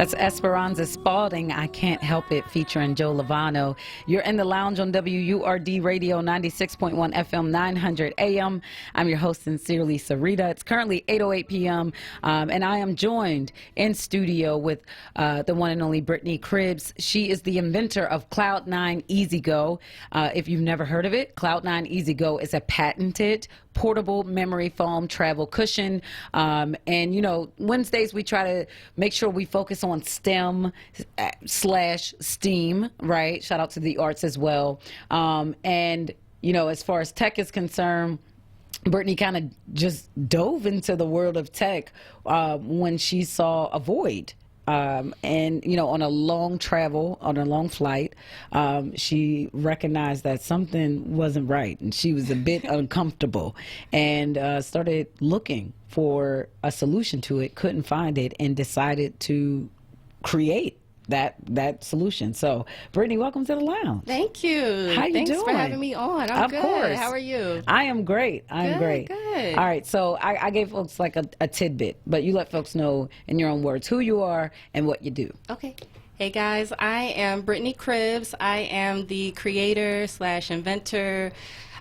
That's Esperanza Spalding, I Can't Help It, featuring Joe Lovano. You're in the lounge on WURD Radio 96.1 FM 900 AM. I'm your host, sincerely, Sarita. It's currently 8:08 p.m. And I am joined in studio with the one and only Brittany Cribbs. She is the inventor of Cloud9 EasyGo. If you've never heard of it, Cloud9 EasyGo is a patented portable memory foam travel cushion. And, you know, Wednesdays we try to make sure we focus on STEM slash STEAM, right? Shout out to the arts as well. And, you know, as far as tech is concerned, Brittany kind of just dove into the world of tech when she saw a void. And, you know, on a long travel, on a long flight, she recognized that something wasn't right, and she was a bit uncomfortable, and started looking for a solution to it, couldn't find it, and decided to create that solution. So, Brittany, welcome to the lounge. Thank you. How you doing? Thanks for having me on. I'm good. Of course. How are you? I am great. I'm great. Good. All right. So I gave folks like a tidbit, but you let folks know in your own words who you are and what you do. Okay. Hey guys, I am Brittany Cribbs. I am the creator slash inventor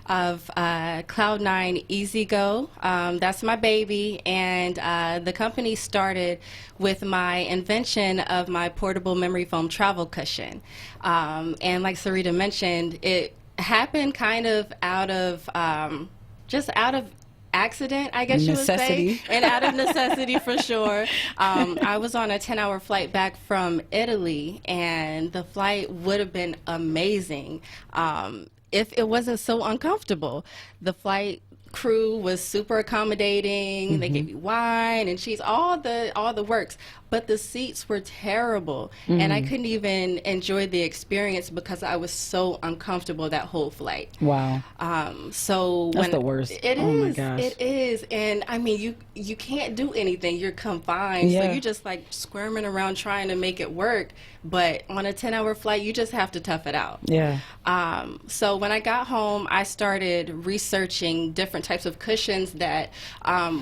of Cloud9 EasyGo. That's my baby, and the company started with my invention of my portable memory foam travel cushion. And like Sarita mentioned, it happened kind of out of just out of accident, I guess you would say, and out of necessity for sure. I was on a 10-hour flight back from Italy, and the flight would have been amazing if it wasn't so uncomfortable. The flight crew was super accommodating. They gave me wine and cheese, all the works, but the seats were terrible, and I couldn't even enjoy the experience because I was so uncomfortable that whole flight. Wow. So that's the worst. It is. My gosh. It is, and I mean, you can't do anything. You're confined, so you're just like squirming around trying to make it work. But on a 10-hour flight, you just have to tough it out. Yeah. So when I got home, I started researching different types of cushions that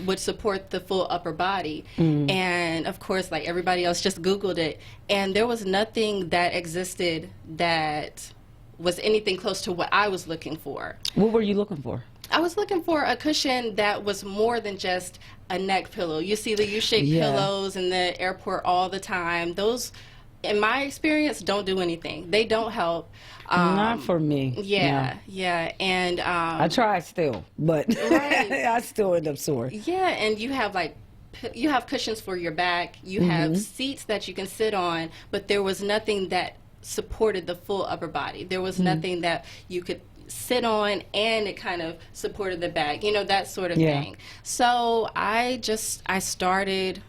would support the full upper body, and of course, like everybody else, just Googled it, and there was nothing that existed that was anything close to what I was looking for. What were you looking for? I was looking for a cushion that was more than just a neck pillow. You see the U-shaped pillows in the airport all the time. Those, in my experience, don't do anything. They don't help. Not for me. Yeah. And I try still, but I still end up sore. Yeah, and you have cushions for your back. You have seats that you can sit on, but there was nothing that supported the full upper body. There was nothing that you could sit on and it kind of supported the back, you know, that sort of thing. So I started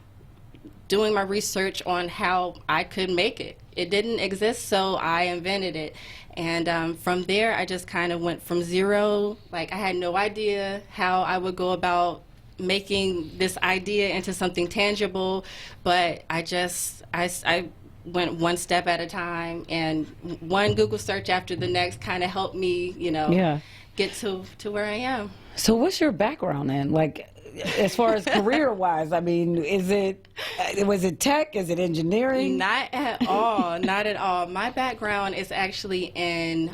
doing my research on how I could make it. It didn't exist, so I invented it. And from there, I just kind of went from zero. Like, I had no idea how I would go about making this idea into something tangible, but I went one step at a time, and one Google search after the next kind of helped me, you know, get to where I am. So what's your background then? Like, as far as career-wise, I mean, was it tech? Is it engineering? Not at all. Not at all. My background is actually in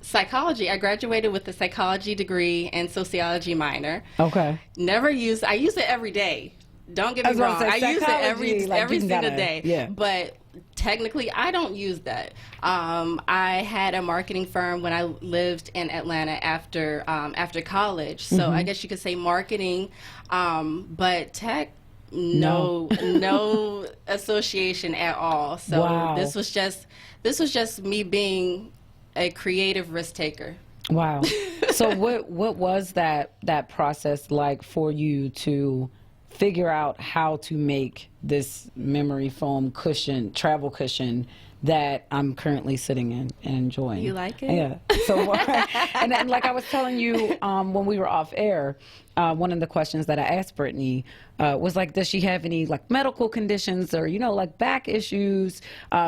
psychology. I graduated with a psychology degree and sociology minor. Okay. I use it every day. Don't get me wrong. I use it every single day. Yeah. But technically, I don't use that. I had a marketing firm when I lived in Atlanta after college. So I guess you could say marketing, but tech, no association at all. So this was just me being a creative risk taker. Wow. So what was that process like for you to figure out how to make this memory foam cushion, travel cushion, that I'm currently sitting in and enjoying. You like it? Yeah. So, and like I was telling you when we were off air, one of the questions that I asked Brittany was like, does she have any like medical conditions or, you know, like back issues?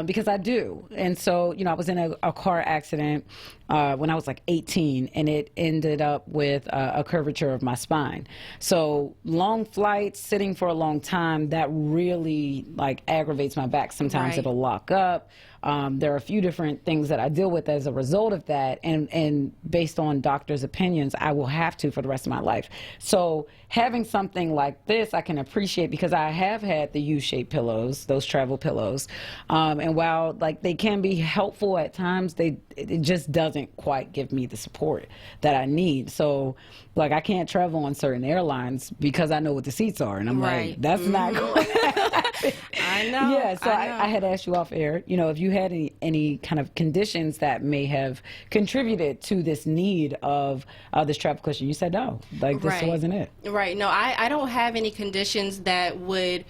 Because I do. And so, you know, I was in a car accident when I was like 18, and it ended up with a curvature of my spine. So long flights, sitting for a long time, that really like aggravates my back. Sometimes Right. it'll lock up. There are a few different things that I deal with as a result of that, and based on doctors' opinions, I will have to for the rest of my life. So having something like this, I can appreciate, because I have had the U-shaped pillows, those travel pillows, and while like they can be helpful at times, it just doesn't quite give me the support that I need. So like I can't travel on certain airlines because I know what the seats are, and I'm Right. like, that's not going to happen. I know. Yeah, so I know. I had asked you off air, you know, if you had any kind of conditions that may have contributed to this need of this travel cushion. You said no, like this Right. wasn't it. Right. No, I don't have any conditions that would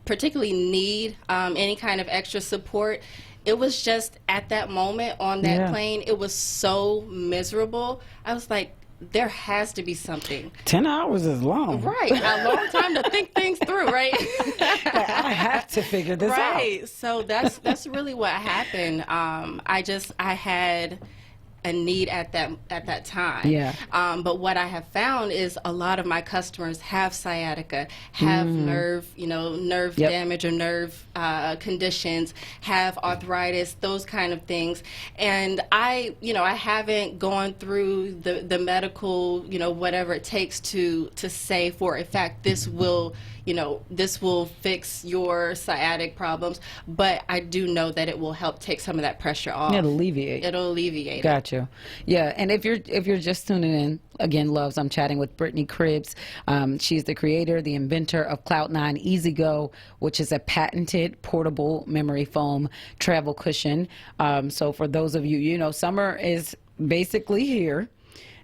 particularly need any kind of extra support. It was just at that moment on that Yeah. plane, it was so miserable. I was like, there has to be something. 10 hours is long. Right. A long time to think things through, right? I have to figure this out. Right. So that's really what happened. I had a need at that time. Yeah. But what I have found is a lot of my customers have sciatica, have nerve Yep. damage or nerve conditions, have arthritis, those kind of things. And I haven't gone through the medical, whatever it takes to say for a fact this will fix your sciatic problems, but I do know that it will help take some of that pressure off. It'll alleviate. It'll alleviate it. Got you. Yeah, and if you're just tuning in, again, loves, I'm chatting with Brittany Cribbs. She's the creator, the inventor of Cloud9 Easy Go, which is a patented portable memory foam travel cushion. So for those of you, summer is basically here,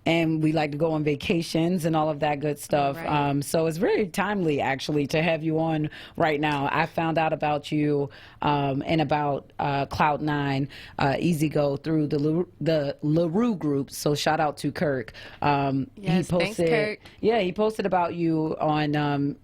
and we like to go on vacations and all of that good stuff. Right. So it's very timely, actually, to have you on right now. I found out about you and about Cloud9 Easy Go through the LaRue group. So shout out to Kirk. Yes, thanks, Kirk. Yeah, he posted about you on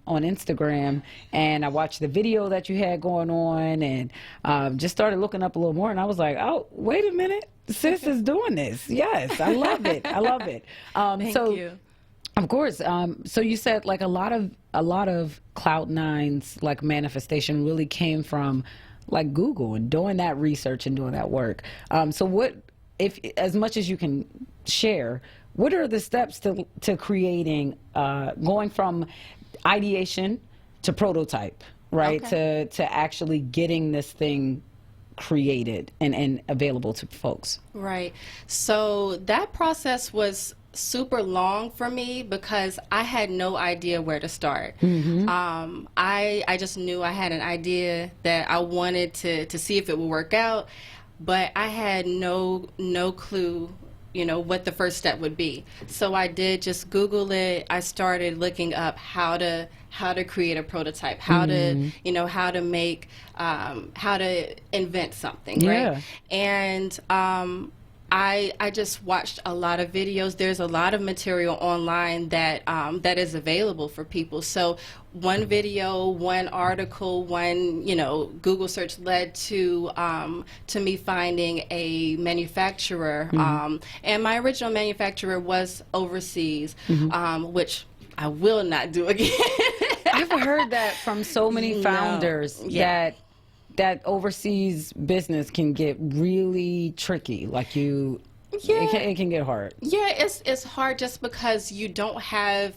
Instagram, and I watched the video that you had going on, and just started looking up a little more, and I was like, oh, wait a minute. Sis is doing this. Yes, I love it. I love it. Thank you. Of course. So you said like a lot of Cloud9's like manifestation really came from like Google and doing that research and doing that work. So what, if as much as you can share, what are the steps to creating, going from ideation to prototype, right? Okay. To actually getting this thing created and available to folks. Right. So that process was super long for me because I had no idea where to start. I just knew I had an idea that I wanted to see if it would work out, but I had no clue what the first step would be. So I did just Google it. I started looking up how to create a prototype, how to make, how to invent something, Yeah. right? And I just watched a lot of videos. There's a lot of material online that is available for people. So one video, one article, one Google search led to me finding a manufacturer. And my original manufacturer was overseas, which I will not do again. I've heard that from so many founders that overseas business can get really tricky. Like it can get hard. Yeah, it's hard just because you don't have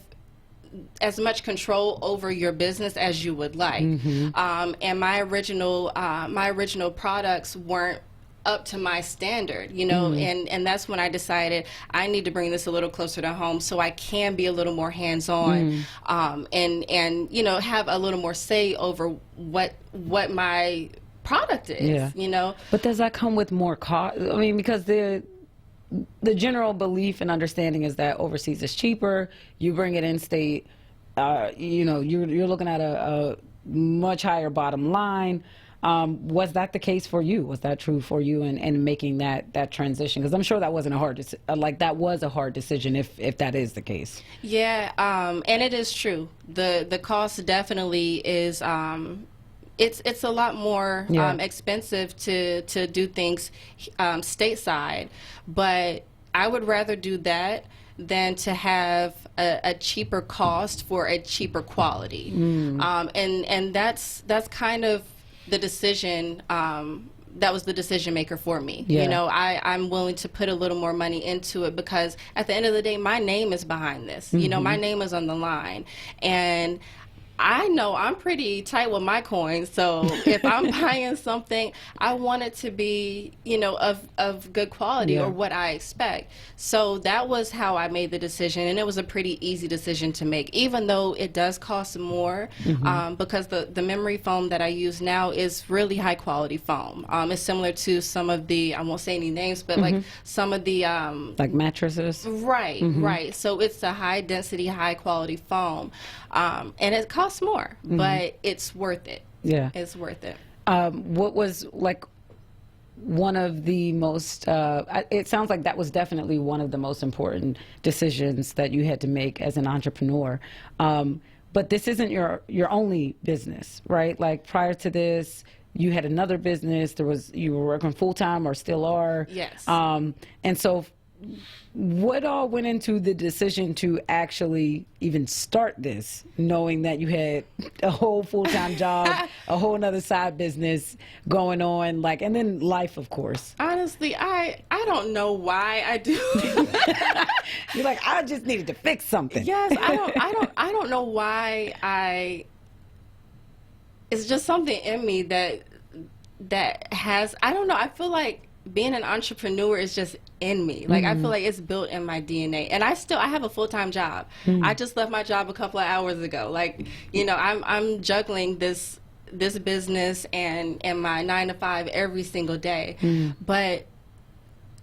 as much control over your business as you would like. And my original products weren't up to my standard, and that's when I decided I need to bring this a little closer to home so I can be a little more hands-on, and have a little more say over what my product is. But does that come with more cost? I mean, because the general belief and understanding is that overseas is cheaper. You bring it in state, you're looking at a much higher bottom line. Was that the case for you? Was that true for you in making that transition? Because I'm sure that wasn't a hard that was a hard decision if that is the case. Yeah, and it is true. The cost definitely is. It's a lot more expensive to do things stateside, but I would rather do that than to have a cheaper cost for a cheaper quality. And that's kind of the decision. That was the decision maker for me. Yeah. You know, I'm willing to put a little more money into it because at the end of the day, my name is behind this. You know, my name is on the line. And I know I'm pretty tight with my coins, so if I'm buying something, I want it to be, you know, of good quality or what I expect. So that was how I made the decision, and it was a pretty easy decision to make, even though it does cost more, because the memory foam that I use now is really high quality foam. It's similar to some of the, I won't say any names, but like some of the like mattresses. Right, right. So it's a high density, high quality foam, and it costs more, but it's worth it. Yeah, it's worth it. What was like one of the most it sounds like that was definitely one of the most important decisions that you had to make as an entrepreneur, but this isn't your only business, right? Like prior to this you had another business. You were working full-time or still are. Yes. And so what all went into the decision to actually even start this, knowing that you had a whole full-time job, a whole another side business going on, like, and then life, of course? Honestly, I don't know why I do. You're like, I just needed to fix something. Yes, I don't know why it's just something in me that has, I don't know, I feel like being an entrepreneur is just in me. Like I feel like it's built in my DNA. And I have a full-time job. I just left my job a couple of hours ago. Like, you know, I'm juggling this business and my 9 to 5 every single day. But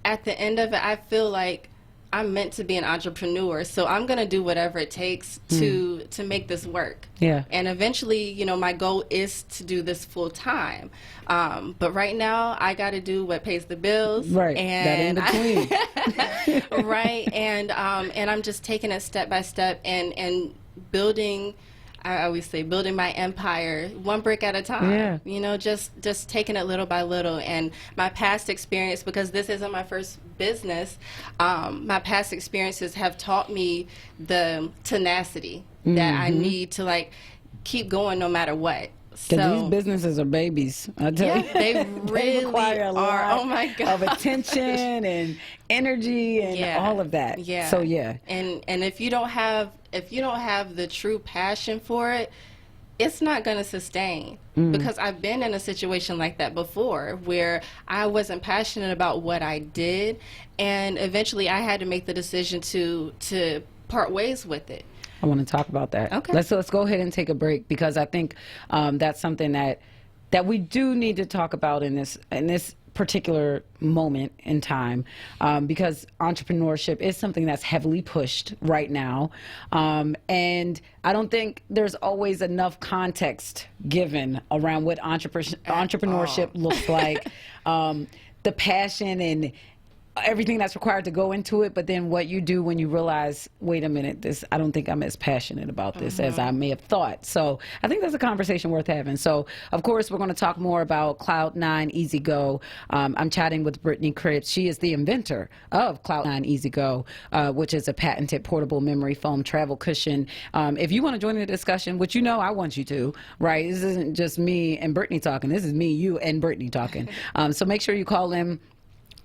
at the end of it, I feel like I'm meant to be an entrepreneur, so I'm gonna do whatever it takes to make this work. Yeah. And eventually, you know, my goal is to do this full time. But right now, I got to do what pays the bills. Right. And that in between. Right. And I'm just taking it step by step and building. I always say building my empire one brick at a time. Yeah. You know, just taking it little by little. And my past experience, because this isn't my first business, my past experiences have taught me the tenacity that I need to like keep going no matter what. Because these businesses are babies, I tell you. They really require a lot oh my God. of attention and energy and all of that. Yeah. So yeah. And if you don't have the true passion for it, it's not going to sustain. Because I've been in a situation like that before where I wasn't passionate about what I did, and eventually I had to make the decision to part ways with it. I want to talk about that. Okay. Let's go ahead and take a break, because I think that's something that we do need to talk about in this particular moment in time, because entrepreneurship is something that's heavily pushed right now, and I don't think there's always enough context given around what entrepreneurship looks like, the passion and everything that's required to go into it, but then what you do when you realize, wait a minute, I don't think I'm as passionate about this as I may have thought. So I think that's a conversation worth having. So of course we're going to talk more about Cloud9 Easy Go. I'm chatting with Brittany Cribbs. She is the inventor of Cloud9 Easy Go, which is a patented portable memory foam travel cushion. If you want to join the discussion, which you know I want you to, right? This isn't just me and Brittany talking. This is me, you, and Brittany talking. So make sure you call in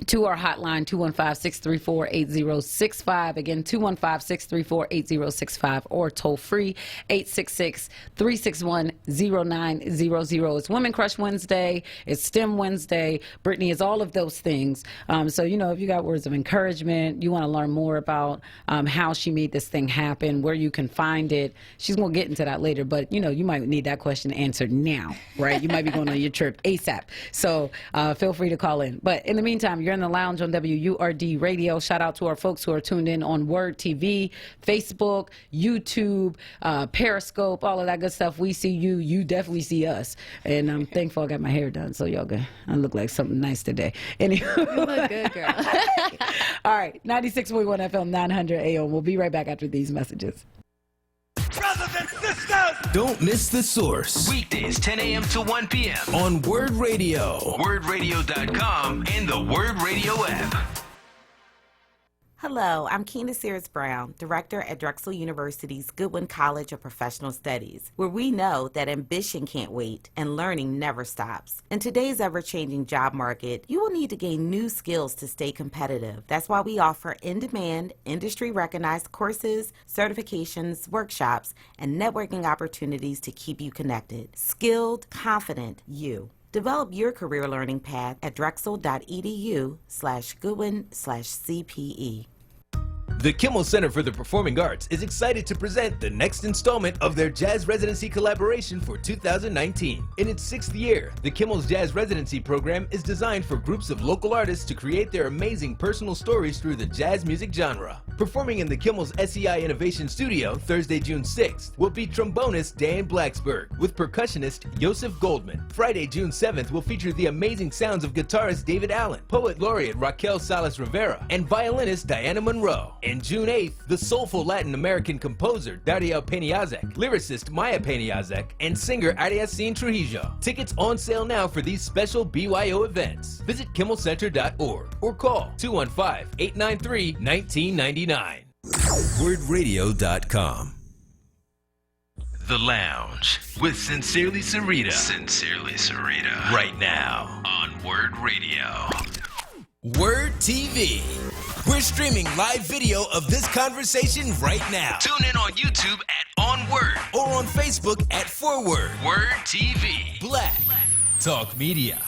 to our hotline, 215-634-8065. Again, 215-634-8065, or toll free, 866-361-0900. It's Women Crush Wednesday. It's STEM Wednesday. Brittany is all of those things. So, you know, if you got words of encouragement, you want to learn more about how she made this thing happen, where you can find it, she's going to get into that later. But, you know, you might need that question answered now, right? You might be going on your trip ASAP. So feel free to call in. But in the meantime, You're in the lounge on WURD Radio. Shout out to our folks who are tuned in on onWURD TV, Facebook, YouTube, Periscope, all of that good stuff. We see you. You definitely see us. And I'm thankful I got my hair done, so y'all good. I look like something nice today. Anyway. You look good, girl. All right, 96.1 FM, 900 AM. We'll be right back after these messages. Brothers and sisters, Don't miss The Source weekdays 10 a.m. to 1 p.m. on Word Radio. WordRadio.com and the Word Radio app. Hello, I'm Keena Sears Brown, Director at Drexel University's Goodwin College of Professional Studies, where we know that ambition can't wait and learning never stops. In today's ever-changing job market, you will need to gain new skills to stay competitive. That's why we offer in-demand, industry-recognized courses, certifications, workshops, and networking opportunities to keep you connected. Skilled, confident you. Develop your career learning path at drexel.edu/Goodwin/CPE. The Kimmel Center for the Performing Arts is excited to present the next installment of their Jazz Residency collaboration for 2019. In its 6th year, the Kimmel's Jazz Residency program is designed for groups of local artists to create their amazing personal stories through the jazz music genre. Performing in the Kimmel's SEI Innovation Studio Thursday, June 6th will be trombonist Dan Blacksburg with percussionist Joseph Goldman. Friday, June 7th will feature the amazing sounds of guitarist David Allen, poet laureate Raquel Salas Rivera, and violinist Diana Monroe. And June 8th, the soulful Latin American composer Dario Peñazek, lyricist Maya Peñazek, and singer Ariacine Trujillo. Tickets on sale now for these special BYO events. Visit kimmelcenter.org or call 215-893-1999. WordRadio.com. The Lounge with Sincerely Sarita. Sincerely Sarita. Right now on Word Radio. Word TV. We're streaming live video of this conversation right now. Tune in on YouTube at onWURD. Or on Facebook at Forward. Word TV. Black Talk Media.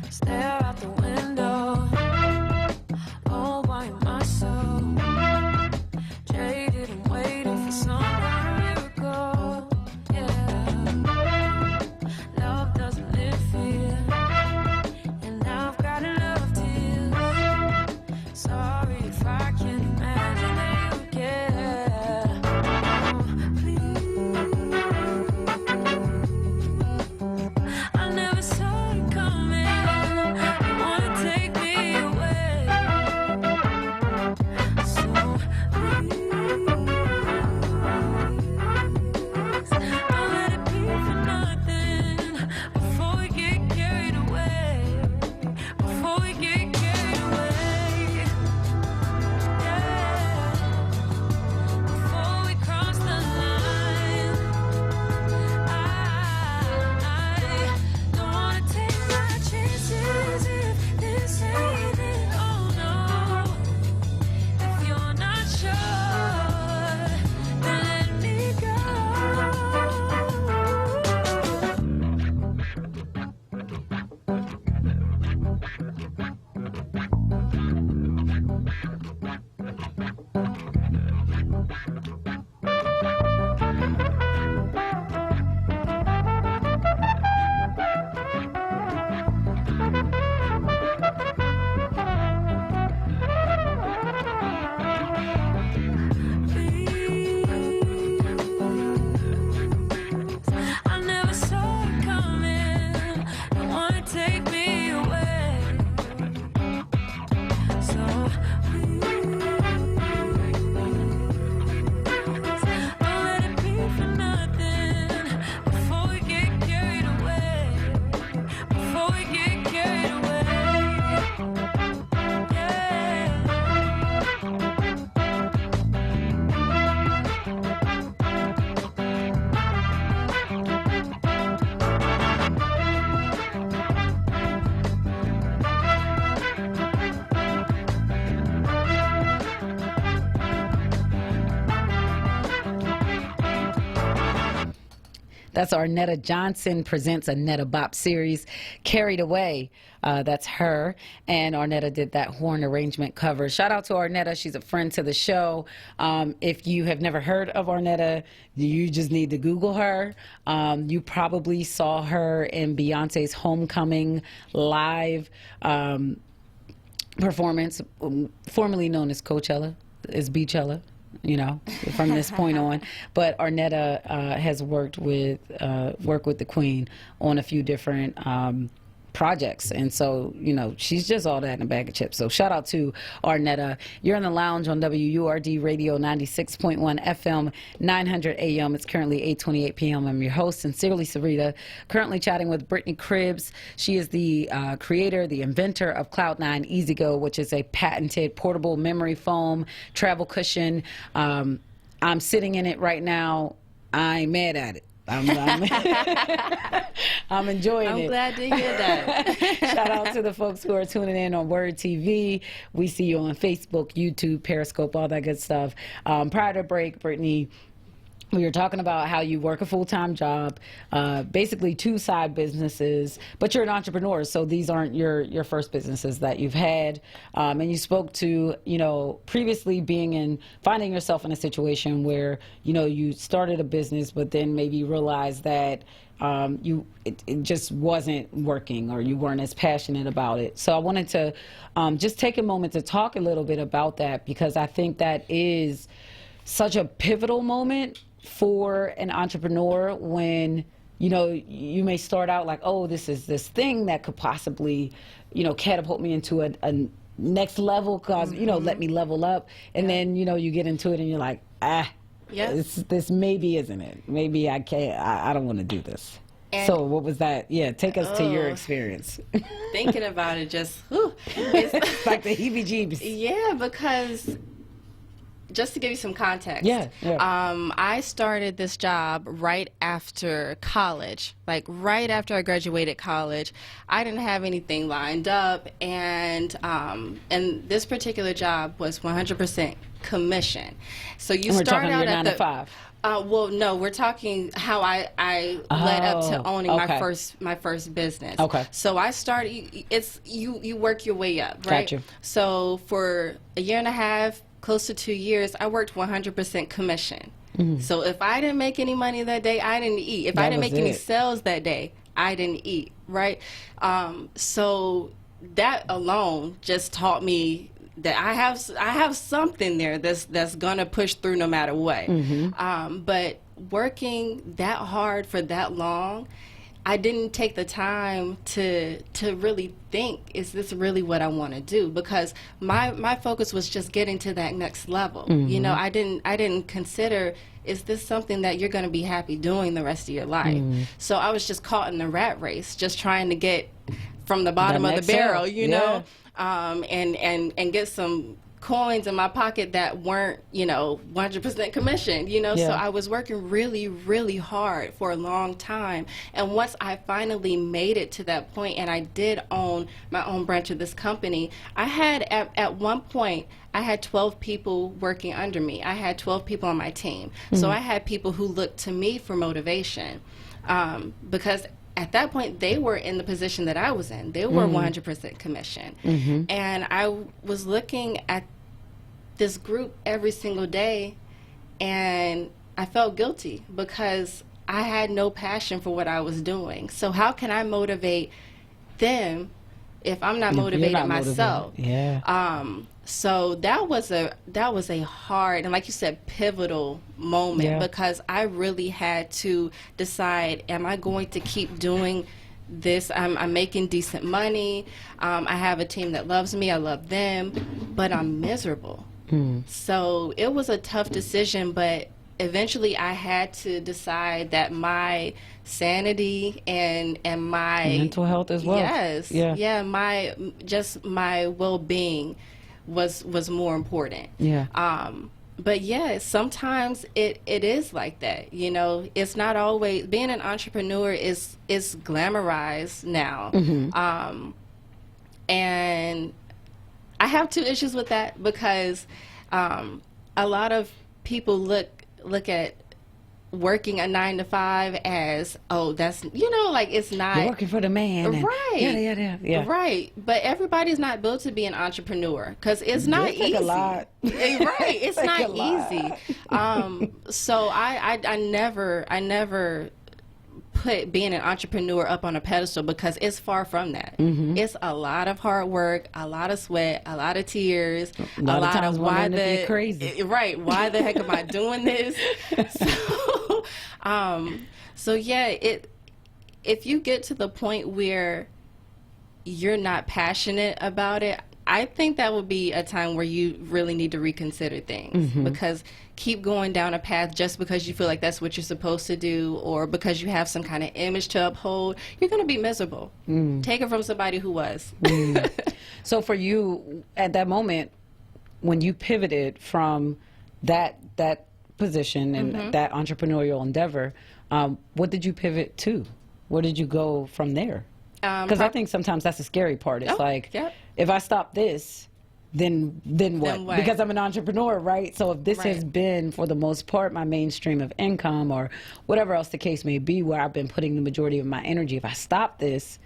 Stare out the window. Oh, That's Arnetta Johnson presents a Netta Bop series, Carried Away. That's her. And Arnetta did that horn arrangement cover. Shout out to Arnetta. She's a friend to the show. If you have never heard of Arnetta, you just need to Google her. You probably saw her in Beyonce's Homecoming live performance, formerly known as Coachella, is Beachella, you know, from this point on. But Arnetta has worked with the Queen on a few different projects, and so, you know, she's just all that in a bag of chips. So shout out to Arnetta. You're in the lounge on WURD Radio 96.1 FM 900 AM. It's currently 8:28 PM. I'm your host, sincerely Sarita, currently chatting with Brittany Cribbs. She is the creator, the inventor of Cloud9 EasyGo, which is a patented portable memory foam travel cushion. I'm sitting in it right now. I'm mad at it. I'm enjoying it. I'm glad to hear that. Shout out to the folks who are tuning in on Word TV. We see you on Facebook, YouTube, Periscope, all that good stuff. Prior to break, Brittany, we were talking about how you work a full-time job, basically 2 side businesses, but you're an entrepreneur, so these aren't your first businesses that you've had. And you spoke to, you know, previously finding yourself in a situation where, you know, you started a business, but then maybe you realized that it just wasn't working, or you weren't as passionate about it. So I wanted to just take a moment to talk a little bit about that, because I think that is such a pivotal moment for an entrepreneur when, you know, you may start out like, oh, this is this thing that could possibly, you know, catapult me into a next level, cause, you know, let me level up. And then, you know, you get into it and you're like, this maybe isn't it. Maybe I can't, I don't want to do this. And so what was that? Yeah, take us to your experience. Thinking about it just, it's like the heebie-jeebies. Yeah, because just to give you some context, I started this job right after college, like right after I graduated college. I didn't have anything lined up, and this particular job was 100% commission. So you start out at 9 to 5. Well, no, we're talking how I led up to owning my first business. Okay. So I started. It's you work your way up, right? Gotcha. So for a year and a half, close to 2 years, I worked 100% commission. Mm-hmm. So if I didn't make any money that day, I didn't eat. If I didn't make any sales that day, I didn't eat, right? So that alone just taught me that I have something there that's gonna push through no matter what. Mm-hmm. But working that hard for that long, I didn't take the time to really think, is this really what I want to do? Because my focus was just getting to that next level. Mm-hmm. You know, I didn't consider, is this something that you're going to be happy doing the rest of your life? Mm. So I was just caught in the rat race, just trying to get from the bottom of the barrel, you know, and get some coins in my pocket that weren't, you know, 100% commission, you know. So I was working really, really hard for a long time. And once I finally made it to that point, and I did own my own branch of this company, I had at one point, I had 12 people working under me. I had 12 people on my team. Mm-hmm. So I had people who looked to me for motivation, because at that point, they were in the position that I was in. They were 100% commission. Mm-hmm. And I was looking at this group every single day, and I felt guilty because I had no passion for what I was doing. So how can I motivate them if I'm not motivated myself? So that was a hard, and like you said, pivotal moment, because I really had to decide, am I going to keep doing this? I'm making decent money. I have a team that loves me. I love them, but I'm miserable. So it was a tough decision, but eventually I had to decide that my sanity and my mental health as well. My well-being was more important. But yeah, sometimes it is like that. You know, it's not always, being an entrepreneur is glamorized now. Mm-hmm. And I have 2 issues with that, because a lot of people look at working a 9 to 5 as, oh, that's, you know, like it's not. You're working for the man. And Right. Yeah. Right. But everybody's not built to be an entrepreneur because it's not It take easy. a lot. Right. It's Take not a lot. easy. So I never put being an entrepreneur up on a pedestal because it's far from that. Mm-hmm. It's a lot of hard work, a lot of sweat, a lot of tears, A lot of times wondering if you're crazy. Right, why the heck am I doing this? So yeah, if you get to the point where you're not passionate about it, I think that would be a time where you really need to reconsider things, because keep going down a path just because you feel like that's what you're supposed to do or because you have some kind of image to uphold, you're going to be miserable. Take it from somebody who was. So for you, at that moment, when you pivoted from that position and that entrepreneurial endeavor, what did you pivot to? Where did you go from there? Because I think sometimes that's the scary part. It's if I stop this, then what? Because I'm an entrepreneur, right? So if this has been, for the most part, my mainstream of income or whatever else the case may be, where I've been putting the majority of my energy, if I stop this,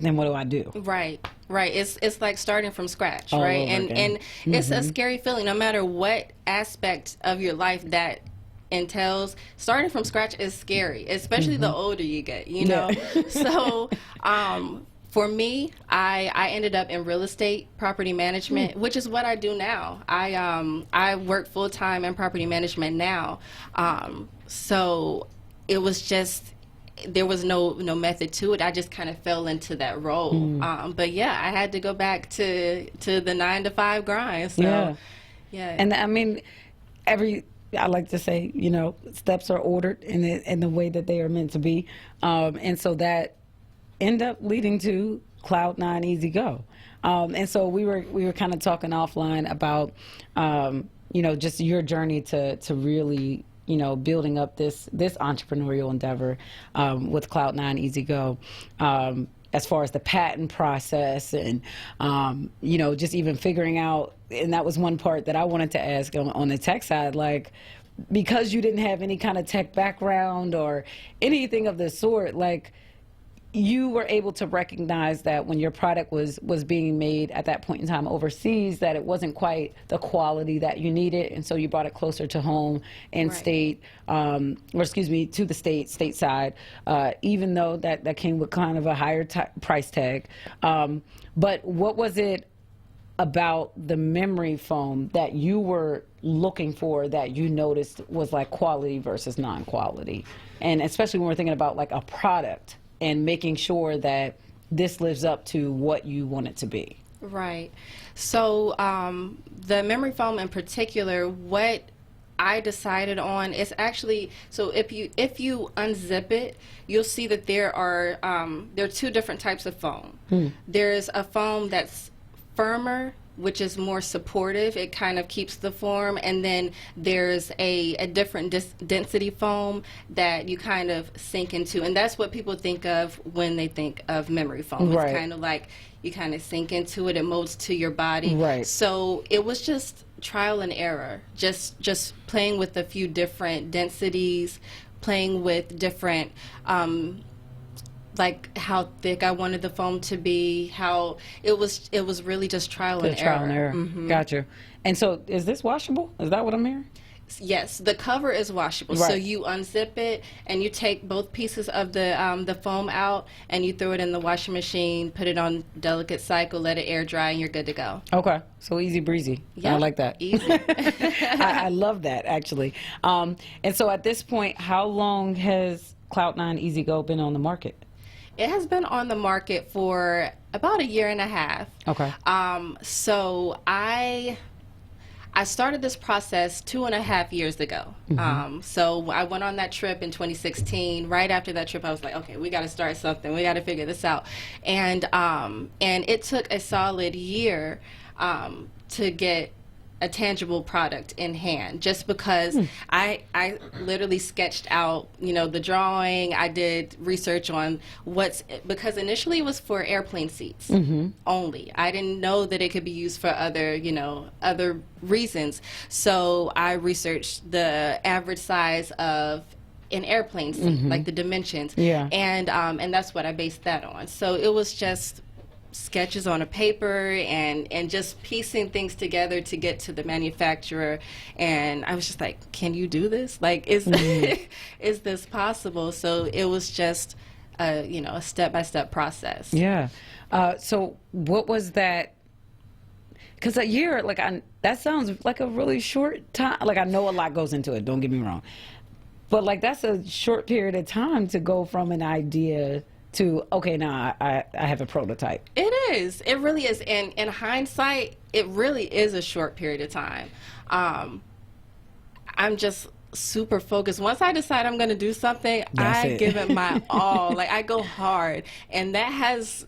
then what do I do? Right. It's like starting from scratch, All right? over again. And it's a scary feeling, no matter what aspect of your life that entails. Starting from scratch is scary, especially the older you get, you know. So for me, I ended up in real estate property management, which is what I do now. I work full time in property management now. So it was just, there was no method to it. I just kind of fell into that role. But yeah, I had to go back to the 9 to 5 grind. So yeah. And I mean, I like to say, you know, steps are ordered in the way that they are meant to be. And so that end up leading to Cloud9 Easy Go. And so we were kind of talking offline about, you know, just your journey to really, you know, building up this entrepreneurial endeavor with Cloud9 Easy Go. As far as the patent process and, you know, just even figuring out, and that was one part that I wanted to ask on the tech side, like, because you didn't have any kind of tech background or anything of the sort, like, you were able to recognize that when your product was being made at that point in time overseas, that it wasn't quite the quality that you needed, and so you brought it closer to home and state, or excuse me, to the stateside, even though that came with kind of a higher price tag. But what was it about the memory foam that you were looking for that you noticed was like quality versus non-quality? And especially when we're thinking about like a product and making sure that this lives up to what you want it to be. Right. So the memory foam in particular, what I decided on is actually, so if you unzip it, you'll see that there are 2 different types of foam. There's a foam that's firmer, which is more supportive. It kind of keeps the form. And then there's a different density foam that you kind of sink into. And that's what people think of when they think of memory foam. It's kind of like you kind of sink into it. It molds to your body. Right. So it was just trial and error, just playing with a few different densities, playing with different like how thick I wanted the foam to be, how it was really just trial and error. Gotcha. And so is this washable? Is that what I'm hearing? Yes, the cover is washable. Right. So you unzip it and you take both pieces of the foam out and you throw it in the washing machine, put it on delicate cycle, let it air dry, and you're good to go. Okay, so easy breezy. Yeah, I like that. Easy. I love that, actually. And so at this point, how long has Cloud9 Easy Go been on the market? It has been on the market for about 1.5 years. Okay. So I started this process 2.5 years ago. So I went on that trip in 2016. Right after that trip, I was like, okay, we got to start something. We got to figure this out. And it took a solid year to get a tangible product in hand, just because I literally sketched out, you know, the drawing. I did research on because initially it was for airplane seats only. I didn't know that it could be used for other, you know, other reasons. So I researched the average size of an airplane seat, like the dimensions. Yeah. And that's what I based that on. So it was just sketches on a paper and just piecing things together to get to the manufacturer. And I was just like, can you do this? Like, is is this possible? So it was just you know, a step-by-step process. Yeah. So what was that? Because a year, like, that sounds like a really short time. Like, I know a lot goes into it, don't get me wrong, but like, that's a short period of time to go from an idea to, okay, now I have a prototype. It is. It really is. And in hindsight, it really is a short period of time. I'm just super focused. Once I decide I'm going to do something, I give it my all. Like, I go hard. And that has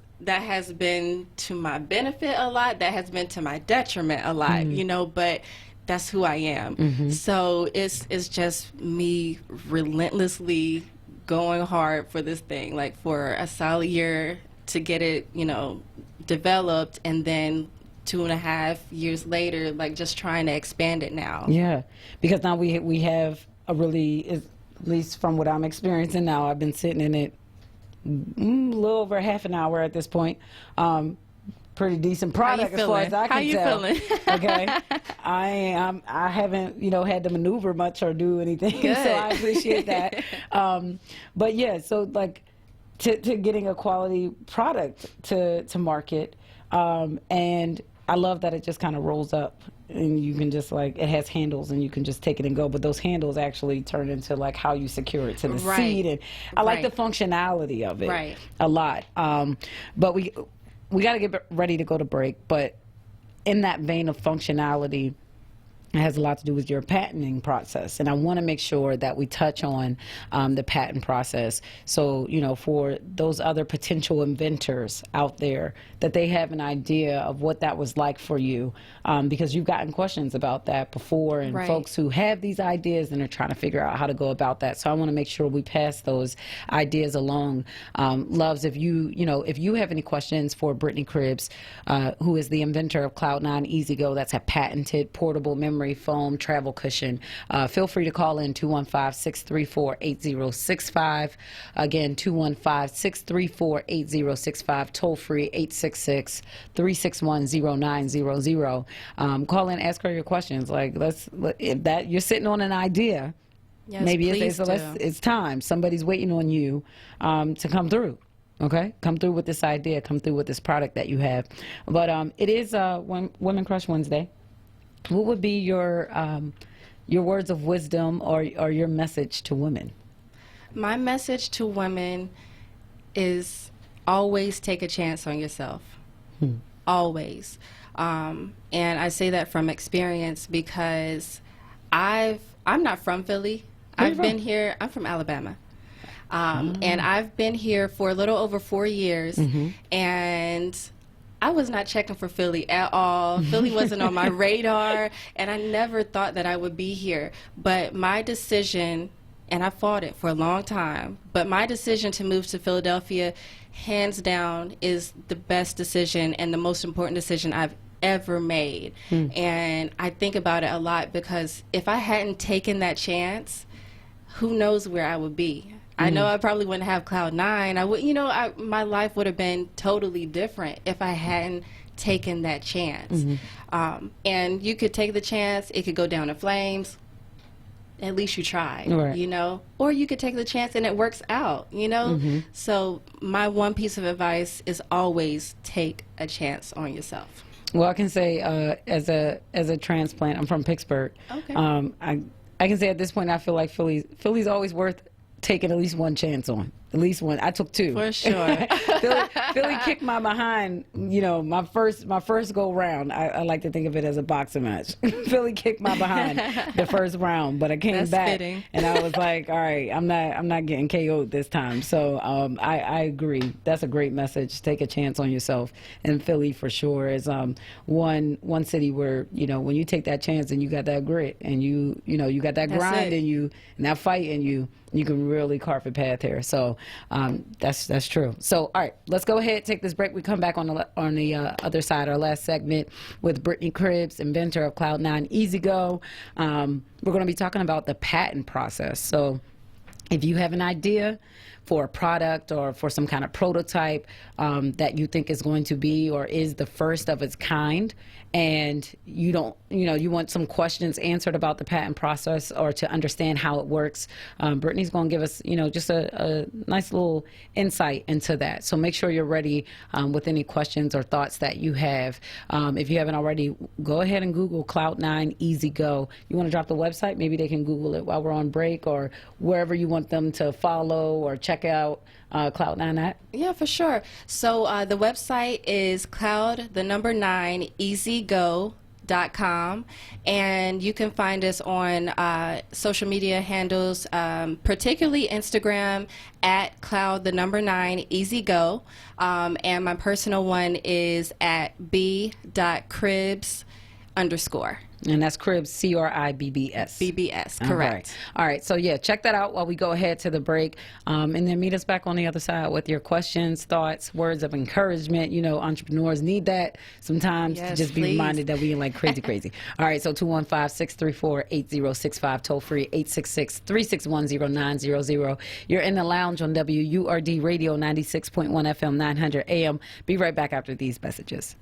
been to my benefit a lot. That has been to my detriment a lot, you know, but that's who I am. So it's just me relentlessly going hard for this thing, like for a solid year to get it, you know, developed, and then 2.5 years later, like, just trying to expand it now. Yeah, because now we have a really, at least from what I'm experiencing now, I've been sitting in it a little over half an hour at this point. Pretty decent product as far as I can tell. How you feeling? Okay, I haven't, you know, had to maneuver much or do anything, so I appreciate that. But yeah, so like to getting a quality product to market, and I love that it just kind of rolls up and you can just, like, it has handles and you can just take it and go, but those handles actually turn into like how you secure it to the seat, and I like the functionality of it a lot. But we got to get ready to go to break, but in that vein of functionality, it has a lot to do with your patenting process, and I want to make sure that we touch on the patent process. So, you know, for those other potential inventors out there, that they have an idea of what that was like for you, because you've gotten questions about that before, and folks who have these ideas and are trying to figure out how to go about that. So I want to make sure we pass those ideas along. Loves, if you have any questions for Brittany Cribbs, who is the inventor of Cloud9 EasyGo, that's a patented portable memory foam travel cushion, feel free to call in 215-634-8065. Again, 215-634-8065, toll free 866-361-0900. Call in, ask her your questions. Like, if that you're sitting on an idea, maybe it's time. Somebody's waiting on you to come through. Okay, come through with this idea, come through with this product that you have. But it is Women Crush Wednesday. What would be your words of wisdom or your message to women? My message to women is always take a chance on yourself. Always. And I say that from experience because I'm not from Philly. I'm from Alabama. And I've been here for a little over 4 years, and I was not checking for Philly at all. Philly wasn't on my radar, and I never thought that I would be here. But my decision, and I fought it for a long time, but my decision to move to Philadelphia, hands down, is the best decision and the most important decision I've ever made. And I think about it a lot because if I hadn't taken that chance, who knows where I would be. I know I probably wouldn't have Cloud9. I would, my life would have been totally different if I hadn't taken that chance. And you could take the chance, it could go down in flames. At least you tried, or you could take the chance and it works out, So my one piece of advice is always take a chance on yourself. Well, I can say as a transplant, I'm from Pittsburgh. Okay. I can say at this point I feel like Philly's always worth taking at least one chance on. At least one. I took two. For sure. Philly kicked my behind, my first go round. I like to think of it as a boxing match. Philly kicked my behind the first round, but I came That's back fitting. and I was like, all right, I'm not getting KO'd this time. So I agree. That's a great message. Take a chance on yourself. And Philly for sure is one city where, when you take that chance and you got that grit and you got that That's grind it. in you and that fight in you can really carve a path here. So that's true. So all right, let's go ahead, take this break. We come back on the other side, our last segment with Brittany Cribbs, inventor of Cloud9 Easy Go. We're going to be talking about the patent process. So if you have an idea for a product or for some kind of prototype that you think is going to be or is the first of its kind, and you want some questions answered about the patent process or to understand how it works, Brittany's going to give us, just a nice little insight into that. So make sure you're ready with any questions or thoughts that you have. If you haven't already, go ahead and Google Cloud9 Easy Go. You want to drop the website? Maybe they can Google it while we're on break or wherever you want them to follow or check out Cloud9 at. Yeah, for sure. So the website is cloud9easygo.com, and you can find us on social media handles, particularly Instagram at cloud9easygo, and my personal one is at b.cribbs_. And that's Cribbs, Cribbs. BBS, correct. All right. So, yeah, check that out while we go ahead to the break. And then meet us back on the other side with your questions, thoughts, words of encouragement. Entrepreneurs need that sometimes to Yes, just be please. reminded that we ain't like crazy. All right. So, 215-634-8065, toll free, 866-361-0900. You're in the lounge on WURD Radio 96.1 FM 900 AM. Be right back after these messages.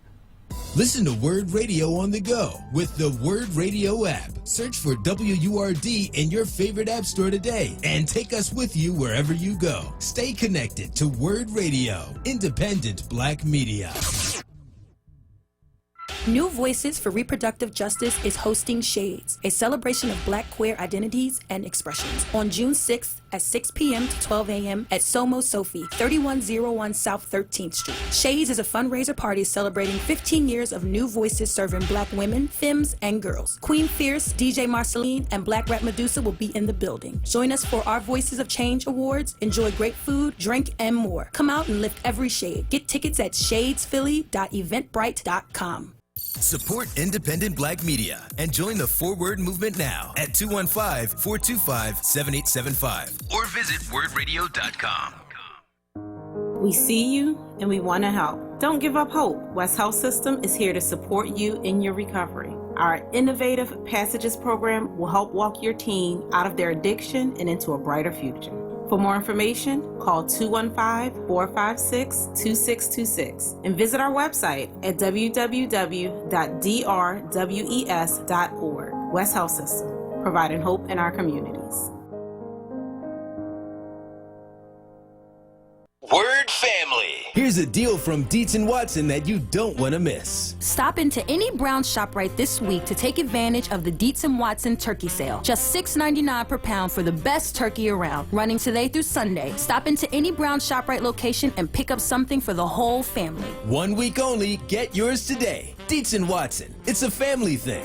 Listen to Word Radio on the go with the Word Radio app. Search for WURD in your favorite app store today and take us with you wherever you go. Stay connected to Word Radio, independent Black media. New Voices for Reproductive Justice is hosting Shades, a celebration of Black queer identities and expressions, on June 6th at 6 p.m. to 12 a.m. at Somo Sophie, 3101 South 13th Street. Shades is a fundraiser party celebrating 15 years of New Voices serving Black women, femmes, and girls. Queen Fierce, DJ Marceline, and Black Rap Medusa will be in the building. Join us for our Voices of Change Awards, enjoy great food, drink, and more. Come out and lift every shade. Get tickets at shadesphilly.eventbrite.com. Support independent Black media and join the Forward movement now at 215-425-7875 Or visit wordradio.com. We see you and we want to help. Don't give up hope. West Health System is here to support you in your recovery. Our innovative Passages program will help walk your teen out of their addiction and into a brighter future. For more information, call 215-456-2626 and visit our website at www.drwes.org. West Health System, providing hope in our communities. Word Family. Here's a deal from Dietz & Watson that you don't want to miss. Stop into any Brown ShopRite this week to take advantage of the Dietz & Watson turkey sale. Just $6.99 per pound for the best turkey around, running today through Sunday. Stop into any Brown ShopRite location and pick up something for the whole family. 1 week only, get yours today. Dietz & Watson, it's a family thing.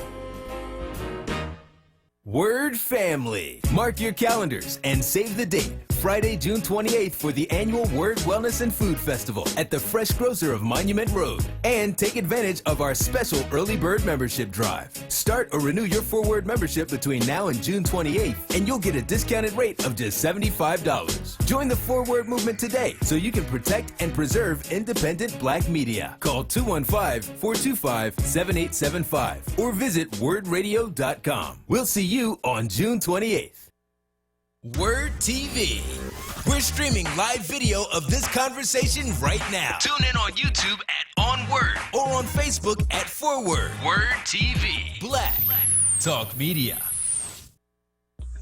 Word Family. Mark your calendars and save the date. Friday, June 28th for the annual Word Wellness and Food Festival at the Fresh Grocer of Monument Road. And take advantage of our special early bird membership drive. Start or renew your Forward membership between now and June 28th and you'll get a discounted rate of just $75. Join the Forward movement today so you can protect and preserve independent Black media. Call 215-425-7875 or visit wordradio.com. We'll see you on June 28th. Word TV. We're streaming live video of this conversation right now. Tune in on YouTube at onWURD. Or on Facebook at Forward. Word TV. Black Talk Media.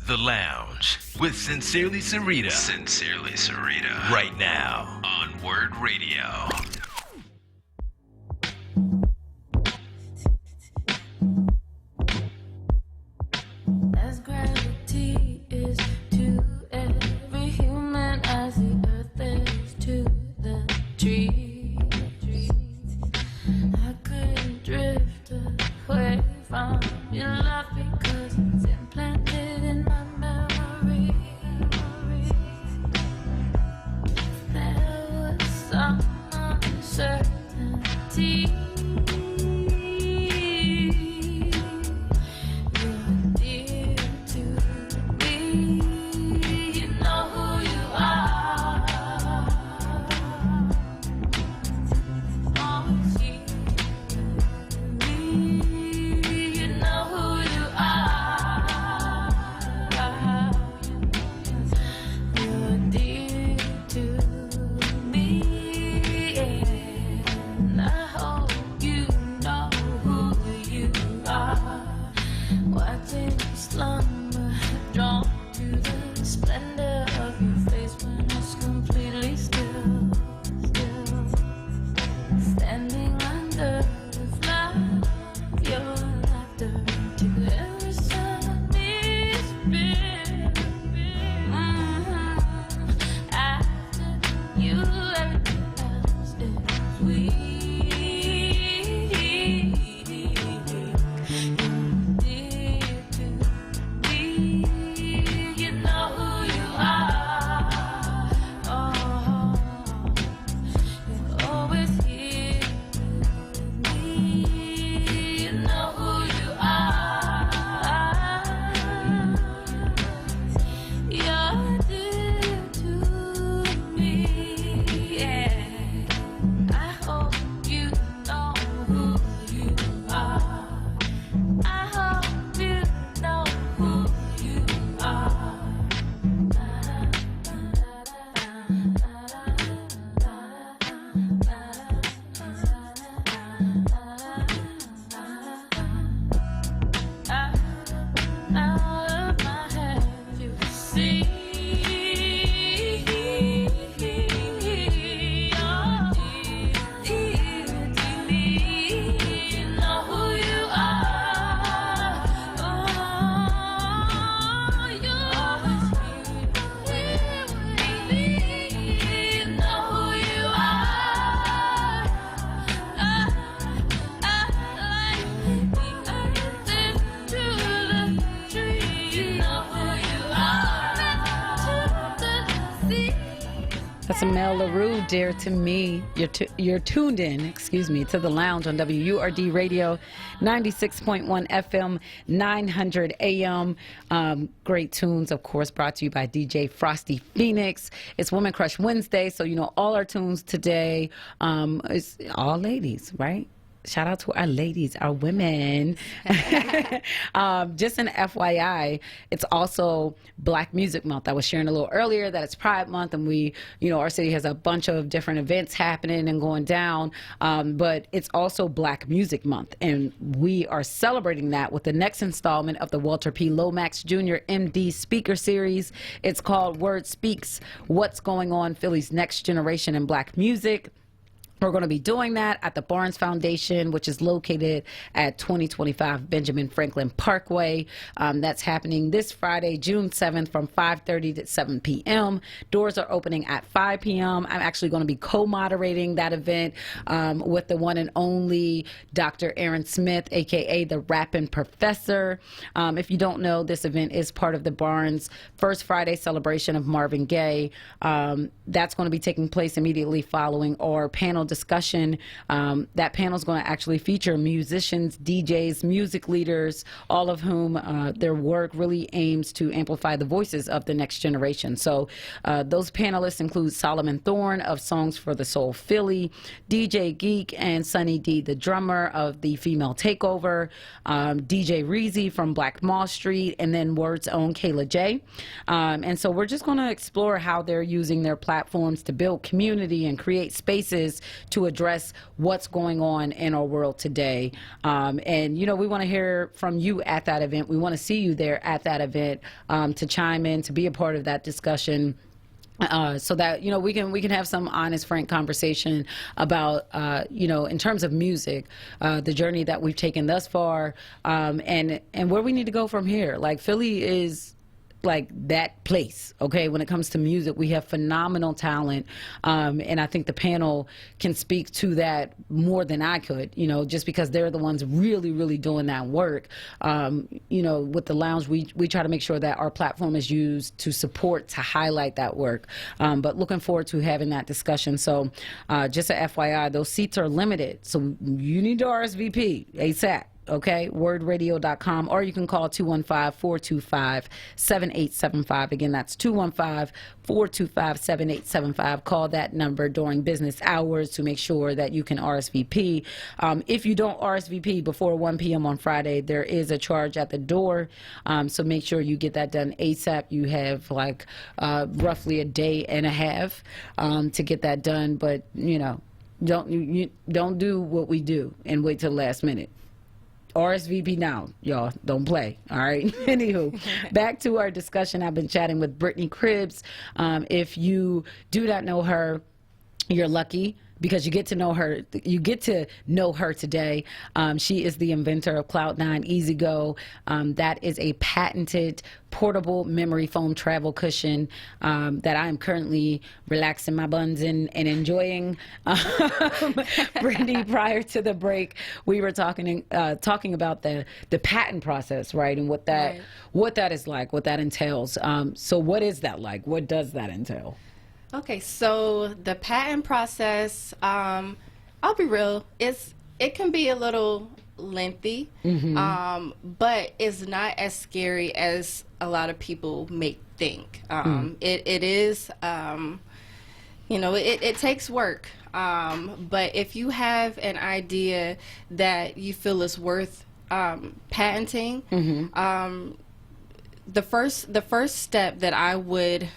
The Lounge with Sincerely Sarita. Sincerely Sarita. Right now on Word Radio. As gravity is to every human as the earth. uncertainty. That's Mel LaRue, Dare to Me. You're tuned in, to the lounge on WURD Radio, 96.1 FM, 900 AM. Great tunes, of course, brought to you by DJ Frosty Phoenix. It's Woman Crush Wednesday, so all our tunes today is all ladies, right? Shout out to our ladies, our women. Just an FYI, it's also Black Music Month. I was sharing a little earlier that it's Pride Month, and we, our city has a bunch of different events happening and going down. But it's also Black Music Month, and we are celebrating that with the next installment of the Walter P. Lomax Jr. MD Speaker Series. It's called Word Speaks: What's Going On Philly's Next Generation in Black Music. We're going to be doing that at the Barnes Foundation, which is located at 2025 Benjamin Franklin Parkway. That's happening this Friday, June 7th from 5:30 to 7 p.m. Doors are opening at 5 p.m. I'm actually going to be co-moderating that event with the one and only Dr. Aaron Smith, a.k.a. the Rappin' Professor. If you don't know, this event is part of the Barnes First Friday celebration of Marvin Gaye. That's going to be taking place immediately following our panel discussion. That panel is going to actually feature musicians, DJs, music leaders, all of whom their work really aims to amplify the voices of the next generation. So those panelists include Solomon Thorne of Songs for the Soul Philly, DJ Geek and Sunny D, the drummer of the Female Takeover, DJ Reezy from Black Mall Street, and then Word's own Kayla J. And so we're just going to explore how they're using their platforms to build community and create spaces to address what's going on in our world today. And, we want to hear from you at that event. We want to see you there at that event to chime in, to be a part of that discussion. So that we can have some honest, frank conversation about in terms of music, the journey that we've taken thus far, and where we need to go from here. Like, Philly is like that place, okay? When it comes to music, we have phenomenal talent, and I think the panel can speak to that more than I could, you know, just because they're the ones really, really doing that work. You know, with the lounge, we try to make sure that our platform is used to support, to highlight that work. But looking forward to having that discussion. So just a FYI, those seats are limited, so you need to RSVP ASAP. Okay, wordradio.com, or you can call 215-425-7875. Again, that's 215-425-7875. Call that number during business hours to make sure that you can RSVP. If you don't RSVP before 1 p.m. on Friday, there is a charge at the door, so make sure you get that done ASAP. You have like roughly a day and a half to get that done, but you know, don't do what we do and wait till the last minute. RSVP now, y'all. Don't play. All right. Anywho, back to our discussion. I've been chatting with Brittany Cribbs. If you do not know her, you're lucky, because you get to know her. You get to know her today. She is the inventor of Cloud9 EasyGo. That is a patented portable memory foam travel cushion that I am currently relaxing my buns in and enjoying. Brittany, prior to the break, we were talking about the patent process, right, and what that is like, what that entails. So what is that like? What does that entail? Okay, so the patent process, I'll be real, it can be a little lengthy, but it's not as scary as a lot of people may think. It is, you know, it takes work, but if you have an idea that you feel is worth patenting, the first step that I would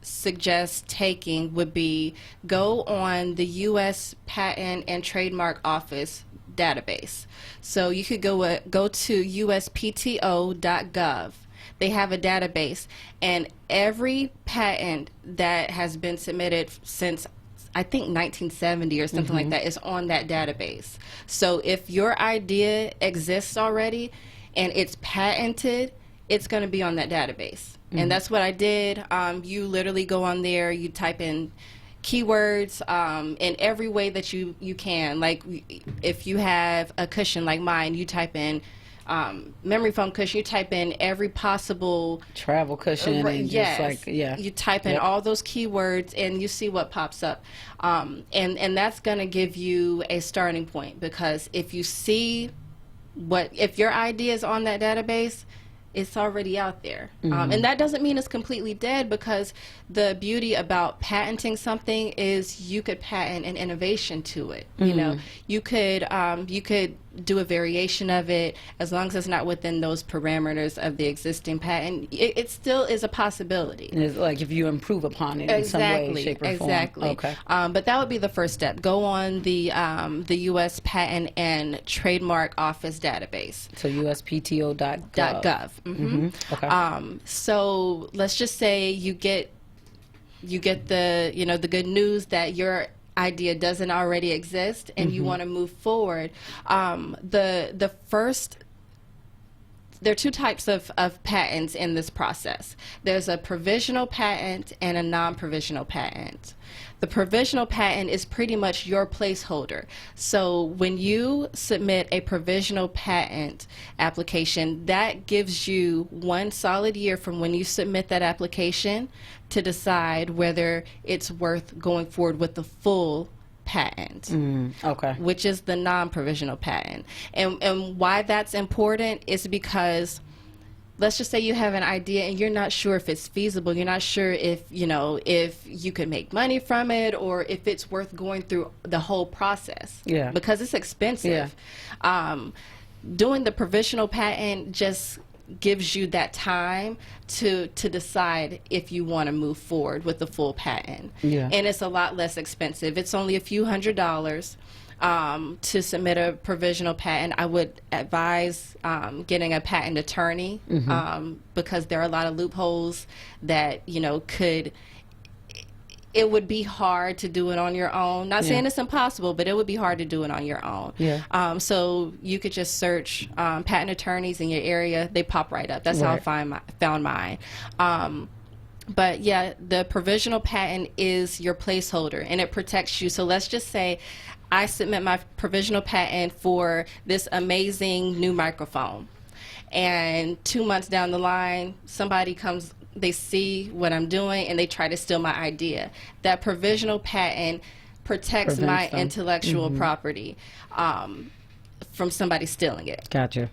suggest taking would be go on the U.S. Patent and Trademark Office database. So you could go to uspto.gov. They have a database, and every patent that has been submitted since I think 1970 or something like that is on that database. So if your idea exists already and it's patented, it's going to be on that database. And that's what I did. You literally go on there, you type in keywords in every way that you can. Like if you have a cushion like mine, you type in memory foam cushion, you type in every possible travel cushion, and yes, just like, you type in all those keywords and you see what pops up. And that's going to give you a starting point, because if you see if your idea is on that database, it's already out there. And that doesn't mean it's completely dead, because the beauty about patenting something is you could patent an innovation to it. You know, you could do a variation of it, as long as it's not within those parameters of the existing patent. It still is a possibility. And it's like if you improve upon it in some way, shape, or form. Exactly. Okay. But that would be the first step. Go on the U.S. Patent and Trademark Office database. So uspto.gov. Okay. So let's just say you get the the good news that your idea doesn't already exist and you want to move forward. There are two types of patents in this process. There's a provisional patent and a non-provisional patent. The provisional patent is pretty much your placeholder. So when you submit a provisional patent application, that gives you 1 solid year from when you submit that application to decide whether it's worth going forward with the full patent, which is the non-provisional patent. And why that's important is because, let's just say you have an idea and you're not sure if it's feasible. You're not sure if you could make money from it, or if it's worth going through the whole process. Yeah. Because it's expensive. Yeah. Doing the provisional patent just gives you that time to decide if you want to move forward with the full patent. Yeah. And it's a lot less expensive. It's only a few $100s. To submit a provisional patent. I would advise getting a patent attorney, because there are a lot of loopholes that could it would be hard to do it on your own. Not saying it's impossible, but it would be hard to do it on your own. Yeah. So you could just search patent attorneys in your area. They pop right up. That's how I found mine. But yeah, the provisional patent is your placeholder, and it protects you. So let's just say I submit my provisional patent for this amazing new microphone, and 2 months down the line, somebody comes, they see what I'm doing, and they try to steal my idea. That provisional patent protects my intellectual property from somebody stealing it. Gotcha.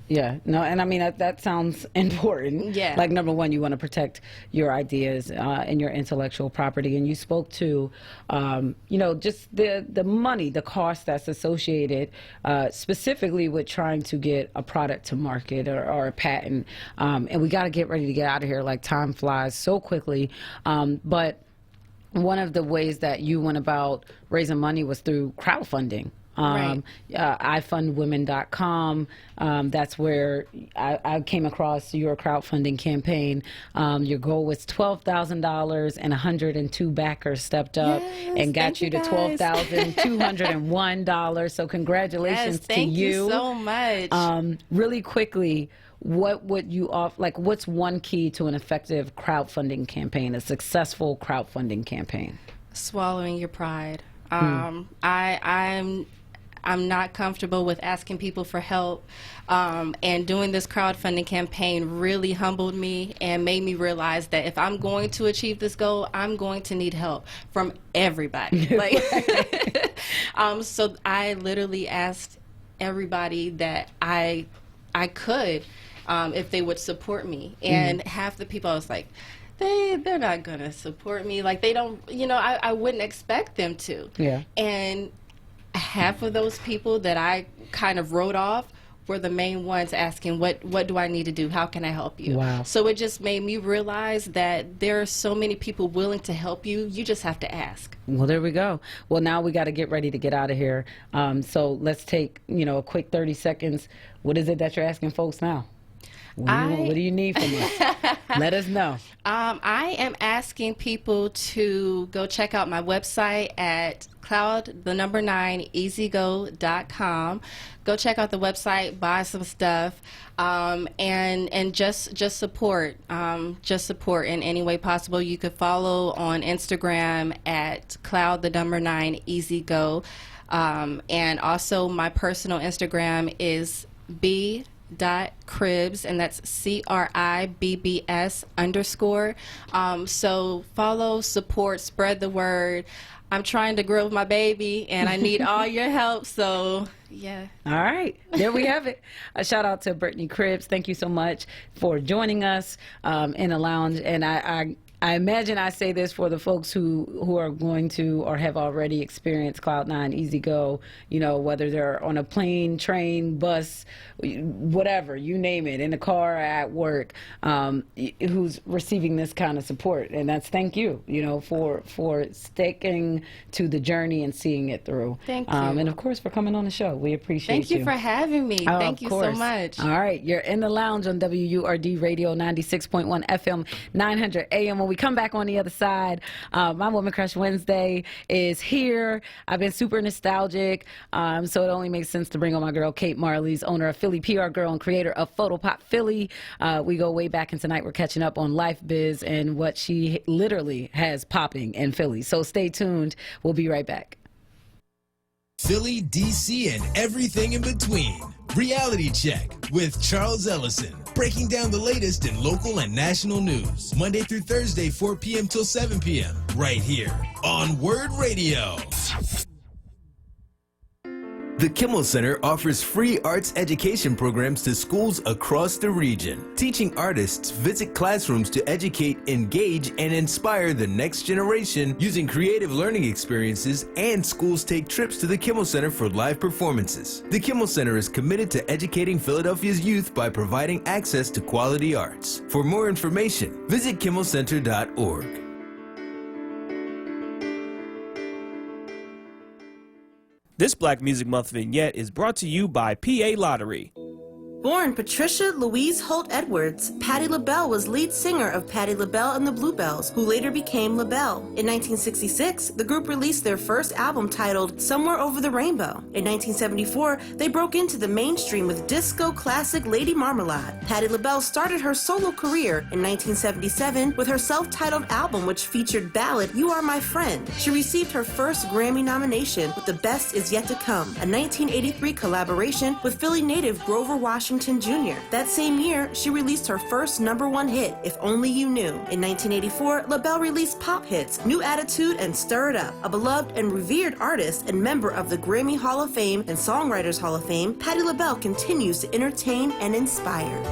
Yeah, no, and I mean, that sounds important. Yeah. Like, number one, you want to protect your ideas and your intellectual property. And you spoke to, you know, just the money, the cost that's associated specifically with trying to get a product to market or a patent. And we got to get ready to get out of here. Like, time flies so quickly. But one of the ways that you went about raising money was through crowdfunding. iFundWomen.com. That's where I came across your crowdfunding campaign. Your goal was $12,000, and 102 backers stepped up and got you to $12,201. So congratulations to thank you. you so much. Really quickly, what would you offer? Like, what's one key to an effective crowdfunding campaign, a successful crowdfunding campaign? Swallowing your pride. I'm not comfortable with asking people for help, and doing this crowdfunding campaign really humbled me and made me realize that if I'm going to achieve this goal, I'm going to need help from everybody. Like, so I literally asked everybody that I could, if they would support me, and half the people I was like, they're not gonna support me. Like, they don't, you know, I wouldn't expect them to. Yeah. And half of those people that I kind of wrote off were the main ones asking, what do I need to do? How can I help you? Wow. So it just made me realize that there are so many people willing to help you. You just have to ask. Well, there we go. Well, now we got to get ready to get out of here. So let's take, you know, a quick 30 seconds. What is it that you're asking folks now? What do you need from us? Let us know. I am asking people to go check out my website at cloud9easygo.com. Go check out the website, buy some stuff, and just support. Just support in any way possible. You could follow on Instagram at cloud9easygo, and also my personal Instagram is b.cribs, and that's CRIBBS_. So follow, support, spread the word. I'm trying to grow my baby, and I need all your help. So yeah. All right, there we have it. A shout out to Brittany Cribs. Thank you so much for joining us in the lounge. And I imagine I say this for the folks who are going to or have already experienced Cloud9 Easy Go, you know, whether they're on a plane, train, bus, whatever, you name it, in the car or at work, who's receiving this kind of support. And that's thank you, you know, for sticking to the journey and seeing it through. Thank you. And of course for coming on the show. We appreciate you. Thank you for having me. Oh, Thank you so much. All right, you're in the lounge on WURD Radio 96.1 FM 900 AM. When we come back on the other side, my Woman Crush Wednesday is here. I've been super nostalgic, so it only makes sense to bring on my girl Kate Marley's, owner of Philly PR Girl and creator of Photopop Philly. We go way back, and tonight we're catching up on Life Biz and what she literally has popping in Philly. So stay tuned. We'll be right back. Philly, DC, and everything in between. Reality Check with Charles Ellison. Breaking down the latest in local and national news. Monday through Thursday, 4 p.m. till 7 p.m. Right here on Word Radio. The Kimmel Center offers free arts education programs to schools across the region. Teaching artists visit classrooms to educate, engage, and inspire the next generation using creative learning experiences, and schools take trips to the Kimmel Center for live performances. The Kimmel Center is committed to educating Philadelphia's youth by providing access to quality arts. For more information, visit kimmelcenter.org. This Black Music Month vignette is brought to you by PA Lottery. Born Patricia Louise Holt Edwards, Patti LaBelle was lead singer of Patti LaBelle and the Bluebells, who later became LaBelle. In 1966, the group released their first album titled Somewhere Over the Rainbow. In 1974, they broke into the mainstream with disco classic Lady Marmalade. Patti LaBelle started her solo career in 1977 with her self-titled album, which featured ballad You Are My Friend. She received her first Grammy nomination with The Best Is Yet to Come, a 1983 collaboration with Philly native Grover Washington Jr. That same year, she released her first #1 hit, If Only You Knew. In 1984, LaBelle released pop hits New Attitude and Stir It Up. A beloved and revered artist and member of the Grammy Hall of Fame and Songwriters Hall of Fame, Patti LaBelle continues to entertain and inspire.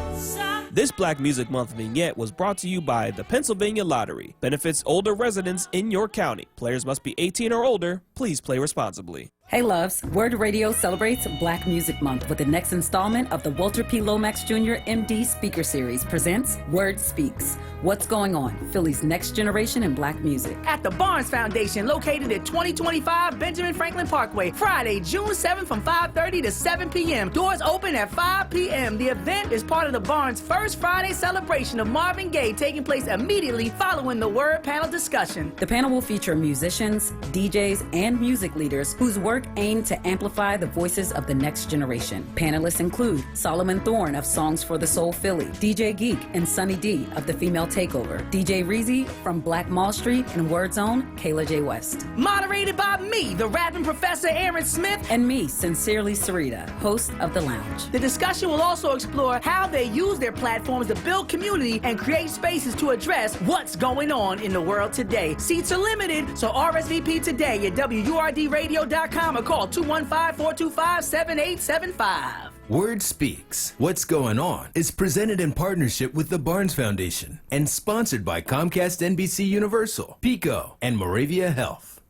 This Black Music Month vignette was brought to you by the Pennsylvania Lottery. Benefits older residents in your county. Players must be 18 or older. Please play responsibly. Hey loves, Word Radio celebrates Black Music Month with the next installment of the Walter P. Lomax Jr. MD Speaker Series presents Word Speaks. What's going on? Philly's next generation in black music. At the Barnes Foundation, located at 2025 Benjamin Franklin Parkway, Friday, June 7th from 5:30 to 7 p.m. Doors open at 5 p.m. The event is part of the Barnes' first Friday celebration of Marvin Gaye, taking place immediately following the Word panel discussion. The panel will feature musicians, DJs, and music leaders whose work aimed to amplify the voices of the next generation. Panelists include Solomon Thorne of Songs for the Soul Philly, DJ Geek and Sunny D of The Female Takeover, DJ Reezy from Black Mall Street, and Word Zone, Kayla J. West. Moderated by me, the rapping professor Aaron Smith, and me, Sincerely Sarita, host of The Lounge. The discussion will also explore how they use their platforms to build community and create spaces to address what's going on in the world today. Seats are limited, so RSVP today at WURDradio.com or call 215-425-7875. Word Speaks. What's Going On is presented in partnership with the Barnes Foundation and sponsored by Comcast NBC Universal, Pico, and Moravia Health.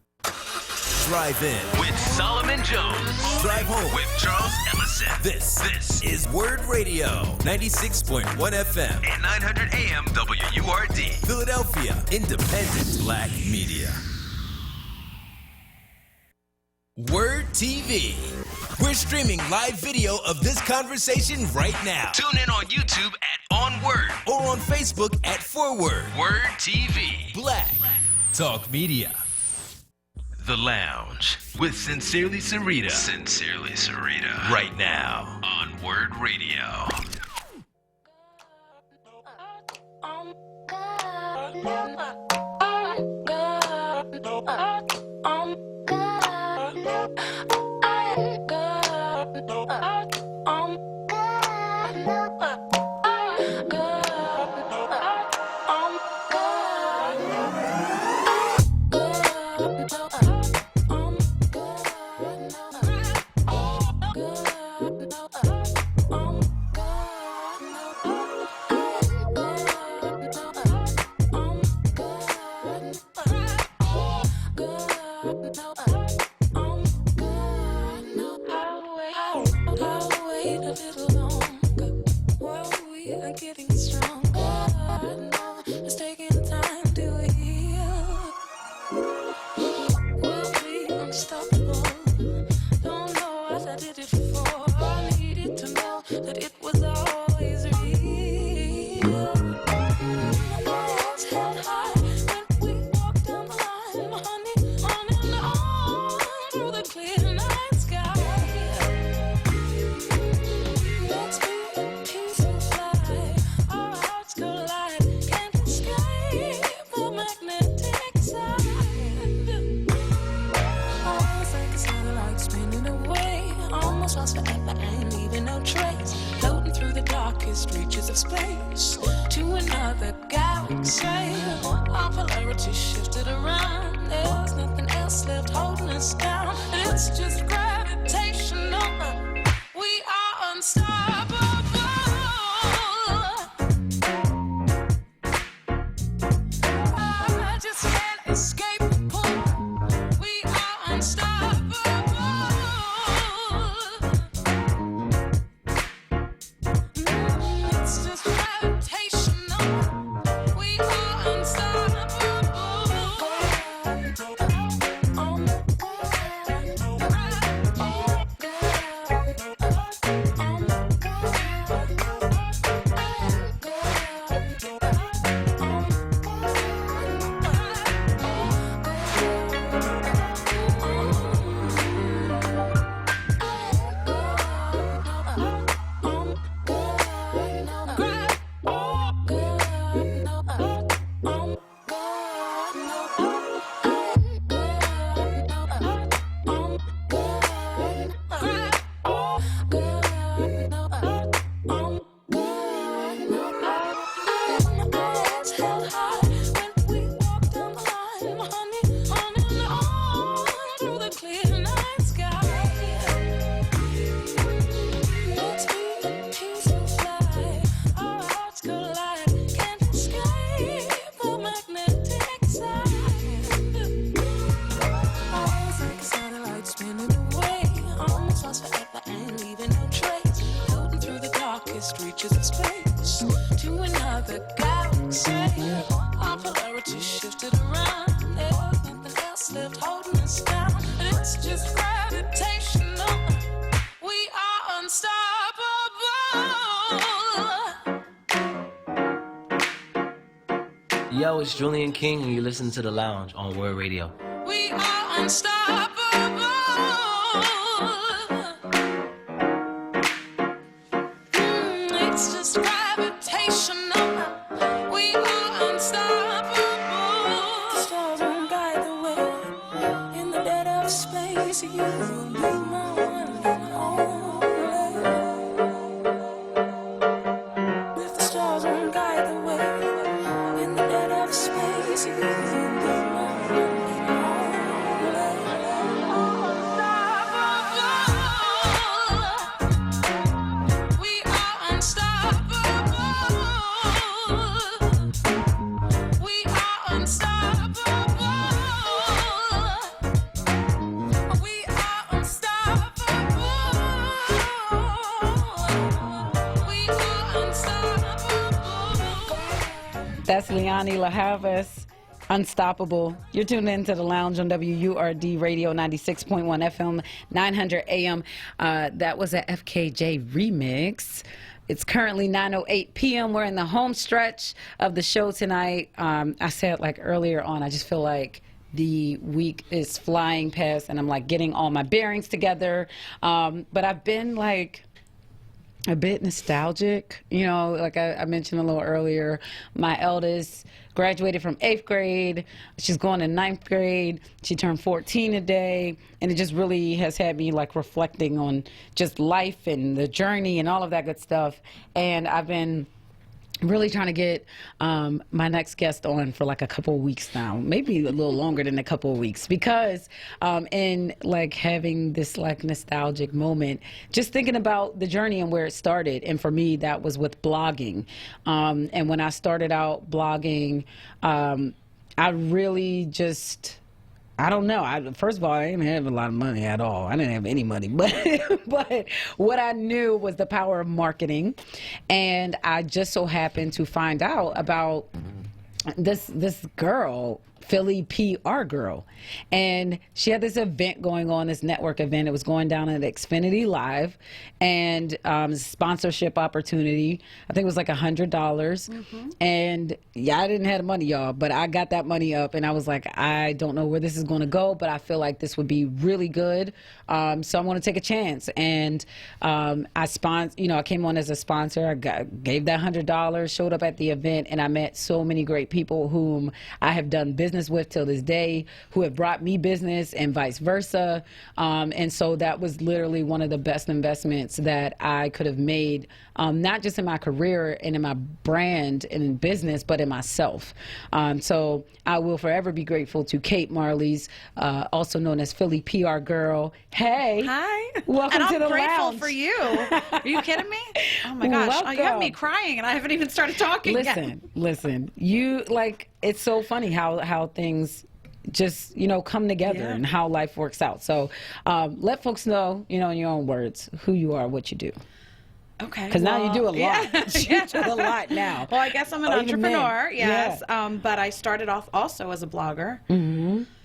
Drive in with Solomon Jones. Drive home with Charles Ellison. This is Word Radio, 96.1 FM and 900 AM WURD. Philadelphia, independent black media. Word TV. We're streaming live video of this conversation right now. Tune in on YouTube at onWURD or on Facebook at forward. Word TV. Black Talk Media. The Lounge with Sincerely Sarita. Sincerely Sarita. Right now on Word Radio. reaches its base to another galaxy. Our polarity shifted around. There's nothing else left holding us down. It's just gravitational. We are unstoppable. Yo, it's Julian King, and you listen to The Lounge on Word Radio. We are unstoppable. It's just gravitational. We are unstoppable. The stars won't guide the way. In the dead of space, you will be my one and only. If the stars won't guide the way, in the dead of space, you will be my one and only. We are unstoppable. We are unstoppable. We are unstoppable. We are unstoppable. That's Liani LaHavas, Unstoppable. You're tuned into The Lounge on WURD Radio 96.1 FM, 900 AM. That was a FKJ remix. It's currently 9:08 p.m. We're in the home stretch of the show tonight. I said like earlier on, I just feel like the week is flying past and I'm like getting all my bearings together. But I've been like a bit nostalgic, you know, like I mentioned a little earlier. My eldest graduated from 8th grade. She's going to 9th grade. She turned 14 today, and it just really has had me like reflecting on just life and the journey and all of that good stuff. And I've been really trying to get my next guest on for like a couple of weeks now, maybe a little longer than a couple of weeks, because in like having this like nostalgic moment, just thinking about the journey and where it started. And for me, that was with blogging. And when I started out blogging, I really just, I don't know. First of all, I didn't have a lot of money at all. I didn't have any money, but what I knew was the power of marketing, and I just so happened to find out about this girl, Philly PR girl, and she had this event going on, this network event. It was going down at Xfinity Live, and sponsorship opportunity. I think it was like $100, and yeah, I didn't have the money, y'all, but I got that money up, and I was like, I don't know where this is going to go, but I feel like this would be really good, so I'm going to take a chance. And I came on as a sponsor. I gave that $100, showed up at the event, and I met so many great people whom I have done business with till this day, who have brought me business and vice versa. And so that was literally one of the best investments that I could have made, not just in my career and in my brand and in business, but in myself. So I will forever be grateful to Kate Marley's, also known as Philly PR Girl. Hey. Hi. Welcome to the I'm grateful lounge. for you. Are you kidding me? Oh my gosh. Oh, you have me crying and I haven't even started talking yet. Listen, you like, it's so funny how things just, come together and how life works out. So let folks know, in your own words, who you are, what you do. Okay. Because now you do a lot. Yeah. You do a lot now. Well, I guess I'm an entrepreneur, yes. Yeah. But I started off also as a blogger.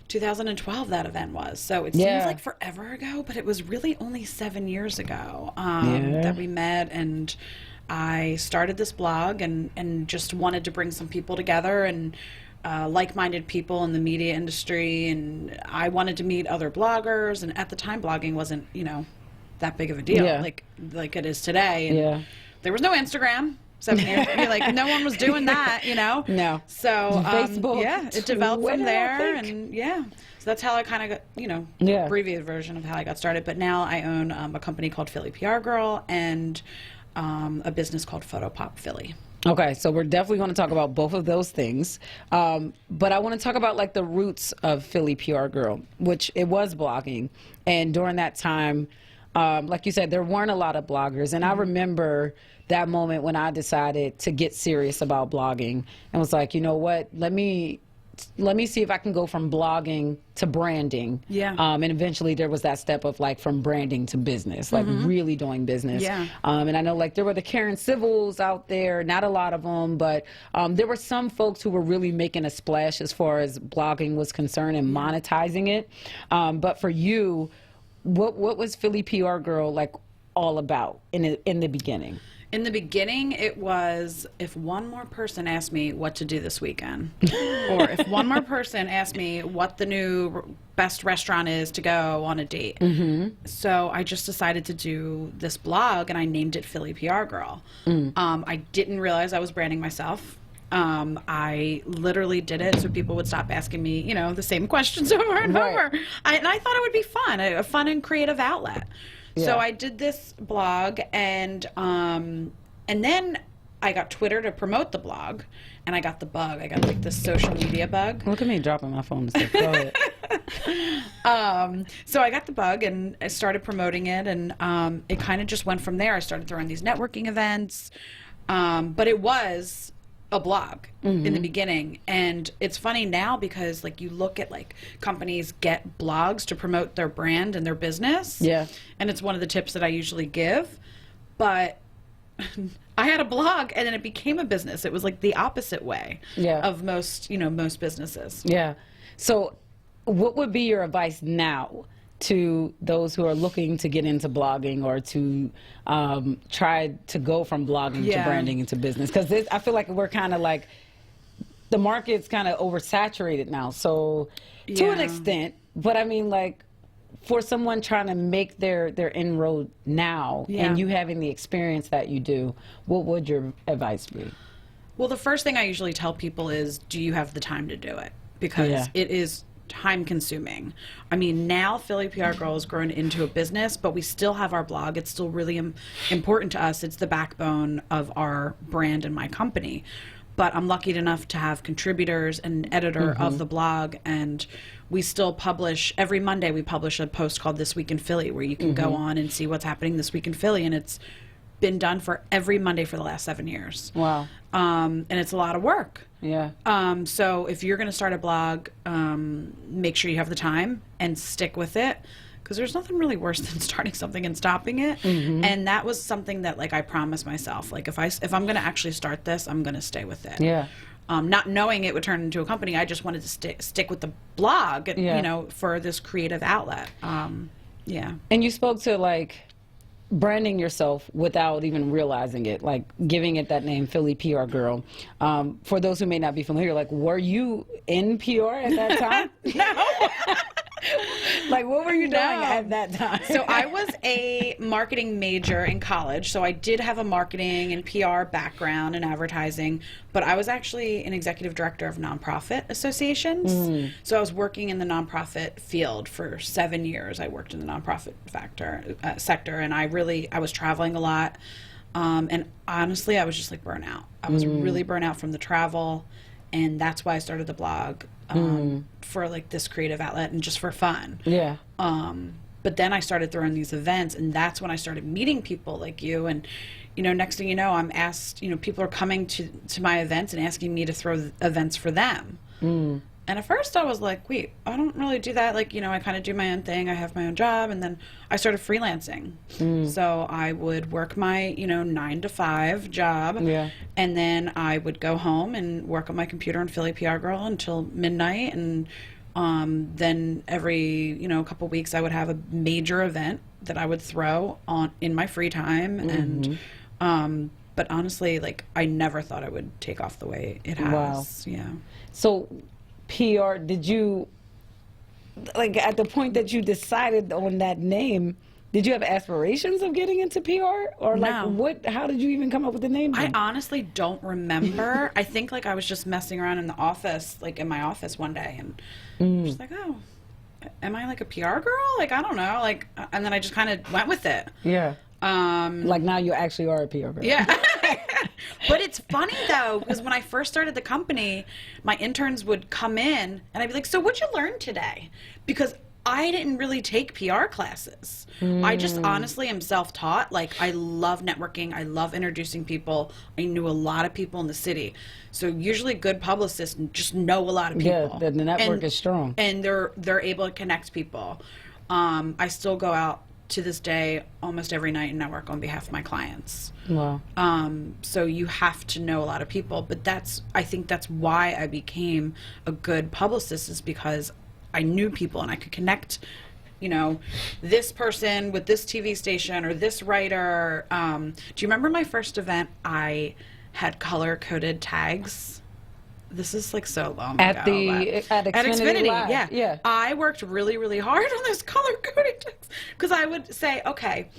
2012 that event was. So it seems like forever ago, but it was really only 7 years ago that we met, and I started this blog and just wanted to bring some people together and like-minded people in the media industry, and I wanted to meet other bloggers, and at the time blogging wasn't, that big of a deal like it is today. And there was no Instagram 7 years ago. Like no one was doing that, No. So Facebook, it developed Twitter, from there, I think. and so that's how I kind of got, abbreviated version of how I got started. But now I own a company called Philly PR Girl and a business called Photopop Philly. Okay, so we're definitely going to talk about both of those things. But I want to talk about like the roots of Philly PR Girl, which it was blogging. And during that time, like you said, there weren't a lot of bloggers. And I remember that moment when I decided to get serious about blogging and was like, you know what, let me let me see if I can go from blogging to branding. Yeah. And eventually there was that step of like from branding to business, like really doing business. Yeah. And I know like there were the Karen Civils out there, not a lot of them, but there were some folks who were really making a splash as far as blogging was concerned and monetizing it. But for you, what was Philly PR Girl like all about in the beginning? In the beginning, it was if one more person asked me what to do this weekend, or if one more person asked me what the new best restaurant is to go on a date. So I just decided to do this blog, and I named it Philly PR Girl. I didn't realize I was branding myself. I literally did it so people would stop asking me, you know, the same questions over and over. And I thought it would be fun, a fun and creative outlet. So I did this blog, and then I got Twitter to promote the blog, and I got the bug. I got like this social media bug. Look at me dropping my phone and stuff. Go ahead. So I got the bug, and I started promoting it, and it kind of just went from there. I started throwing these networking events, but it was a blog in the beginning. And it's funny now because like you look at like companies get blogs to promote their brand and their business. Yeah. And it's one of the tips that I usually give. But I had a blog and then it became a business. It was like the opposite way of most businesses. Yeah. So what would be your advice now to those who are looking to get into blogging or to try to go from blogging to branding into business? Because I feel like we're kind of like, the market's kind of oversaturated now. So to an extent, but I mean like for someone trying to make their inroad now and you having the experience that you do, what would your advice be? Well, the first thing I usually tell people is, do you have the time to do it? Because it is time consuming. I mean, now Philly PR Girl has grown into a business, but we still have our blog. It's still really important to us. It's the backbone of our brand and my company. But I'm lucky enough to have contributors and editor of the blog, and we still publish every Monday. We publish a post called This Week in Philly, where you can go on and see what's happening this week in Philly, and it's been done for every Monday for the last 7 years. Wow. And it's a lot of work. Yeah. So if you're going to start a blog, make sure you have the time and stick with it, because there's nothing really worse than starting something and stopping it. And that was something that like I promised myself, like if I'm going to actually start this, I'm going to stay with it. Yeah. Not knowing it would turn into a company, I just wanted to stick with the blog, you know, for this creative outlet. Yeah. And you spoke to like branding yourself without even realizing it, like giving it that name, Philly PR Girl. For those who may not be familiar, like, were you in PR at that time? No. Like, what were you doing at that time? So I was a marketing major in college, so I did have a marketing and PR background in advertising, but I was actually an executive director of nonprofit associations. So I was working in the nonprofit field for 7 years. I worked in the nonprofit sector, and I was traveling a lot. And honestly, I was just like burnt out. I was really burnt out from the travel, and that's why I started the blog. For like this creative outlet and just for fun. Yeah. But then I started throwing these events, and that's when I started meeting people like you. And, you know, next thing you know, I'm asked, you know, people are coming to my events and asking me to throw events for them. And at first I was like, wait, I don't really do that. Like, you know, I kind of do my own thing. I have my own job. And then I started freelancing. So I would work my, 9 to 5 job. Yeah. And then I would go home and work on my computer on Philly PR Girl until midnight. And then every, couple weeks I would have a major event that I would throw on in my free time. And, but honestly, like, I never thought it would take off the way it has. Wow. Yeah. So PR, did you, like, at the point that you decided on that name, did you have aspirations of getting into PR? Or like, No. how did you even come up with the name? I honestly don't remember. I think like I was just messing around in the office, like in my office one day, and I was like, oh, am I like a PR girl? Like, I don't know. Like, and then I just kind of went with it. Yeah. Like now you actually are a PR girl. Yeah. But it's funny though, because when I first started the company, my interns would come in and I'd be like, so what'd you learn today? Because I didn't really take PR classes. I just honestly am self-taught. Like, I love networking. I love introducing people. I knew a lot of people in the city. So usually good publicists just know a lot of people. Yeah, the network is strong. And they're able to connect people. I still go out to this day almost every night and network on behalf of my clients. Wow. So you have to know a lot of people. But I think that's why I became a good publicist, is because I knew people and I could connect, this person with this TV station or this writer. Do you remember my first event? I had color-coded tags. This is like so long at ago. At Xfinity Live. Yeah. I worked really, really hard on those color-coded tags because I would say, okay,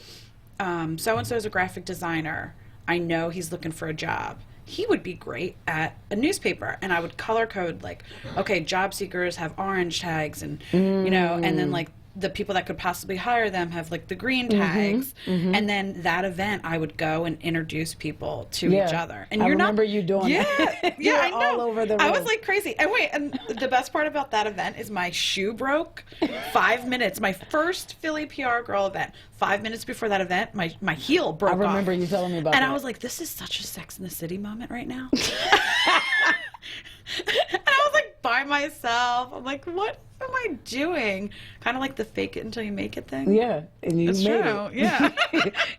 so-and-so is a graphic designer. I know he's looking for a job. He would be great at a newspaper. And I would color code, like, okay, job seekers have orange tags, and and then like the people that could possibly hire them have like the green tags. And then that event, I would go and introduce people to each other. And I remember you doing that. Yeah, I know. All over the room. I was like crazy. And wait, and the best part about that event is my shoe broke 5 minutes. My first Philly PR girl event. 5 minutes before that event, my heel broke off. I remember you telling me about that. And I was like, this is such a Sex in the City moment right now. And I was like by myself. I'm like, what am I doing? Kind of like the fake it until you make it thing. Yeah, and you That's made true. it. Yeah.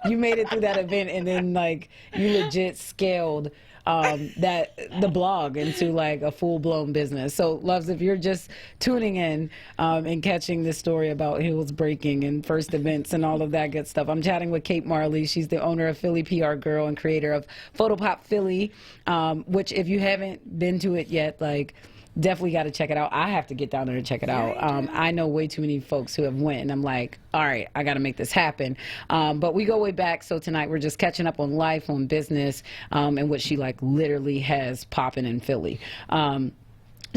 You made it through that event, and then like you legit scaled the blog into like a full-blown business. So loves, if you're just tuning in and catching this story about heels breaking and first events and all of that good stuff, I'm chatting with Kate Marley. She's the owner of Philly PR Girl and creator of Photopop Philly, which if you haven't been to it yet, like, definitely got to check it out. I have to get down there and check it out. I know way too many folks who have went, and I'm like, all right, I got to make this happen. But we go way back. So tonight we're just catching up on life, on business, and what she like literally has popping in Philly.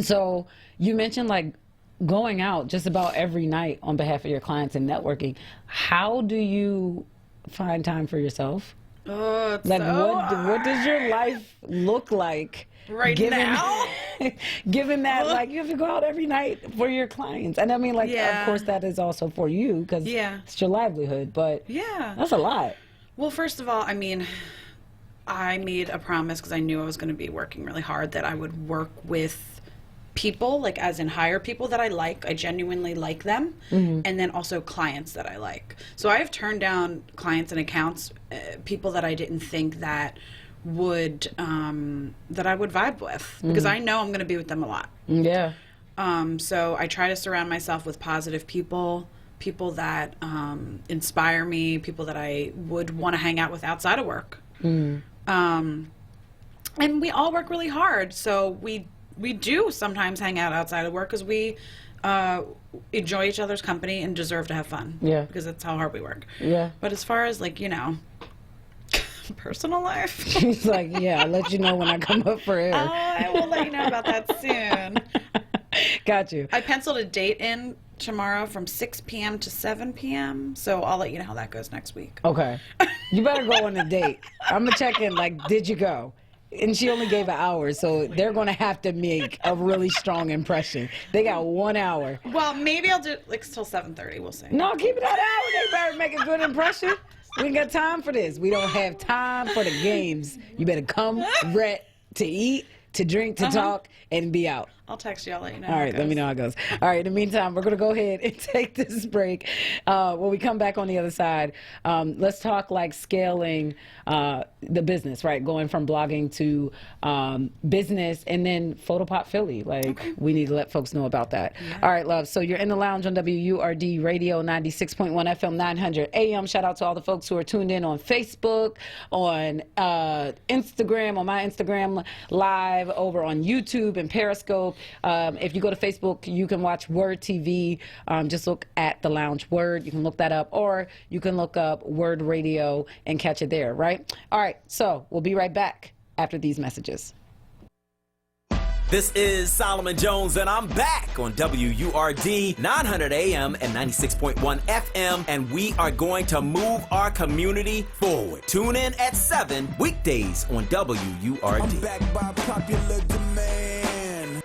So you mentioned like going out just about every night on behalf of your clients and networking. How do you find time for yourself? Oh, it's like so what does your life look like now? Given that, like, you have to go out every night for your clients. And I mean, like, of course, that is also for you because it's your livelihood. But that's a lot. Well, first of all, I mean, I made a promise because I knew I was going to be working really hard that I would work with people, like as in hire people that I like. I genuinely like them. And then also clients that I like. So I have turned down clients and accounts, people that I didn't think that would that I would vibe with, because I know I'm going to be with them a lot. So I try to surround myself with positive people that inspire me, people that I would want to hang out with outside of work. And we all work really hard, so we do sometimes hang out outside of work because we enjoy each other's company and deserve to have fun. Because that's how hard we work. But as far as like, personal life. She's like, I'll let you know when I come up for air. I will let you know about that soon. Got you. I penciled a date in tomorrow from 6 p.m. to 7 p.m. So I'll let you know how that goes next week. Okay. You better go on a date. I'm going to check in, like, did you go? And she only gave an hour, so they're going to have to make a really strong impression. They got 1 hour. Well, maybe I'll do like till 7:30. We'll see. No, keep it that hour. They better make a good impression. We ain't got time for this. We don't have time for the games. You better come ready to eat, to drink, to talk, and be out. I'll text you. I'll let you know. All right, let me know how it goes. All right, in the meantime, we're going to go ahead and take this break. When we come back on the other side, let's talk like scaling the business, right? Going from blogging to business, and then Photopop Philly. Like, we need to let folks know about that. All right, love. So you're in the lounge on WURD Radio 96.1 FM 900 AM. Shout out to all the folks who are tuned in on Facebook, on Instagram, on my Instagram Live, over on YouTube and Periscope. If you go to Facebook, you can watch WURD TV. Just look at the Lounge WURD. You can look that up, or you can look up WURD Radio and catch it there, right? All right, so we'll be right back after these messages. This is Solomon Jones, and I'm back on WURD 900 AM and 96.1 FM, and we are going to move our community forward. Tune in at 7 weekdays on WURD. I'm back by popular demand.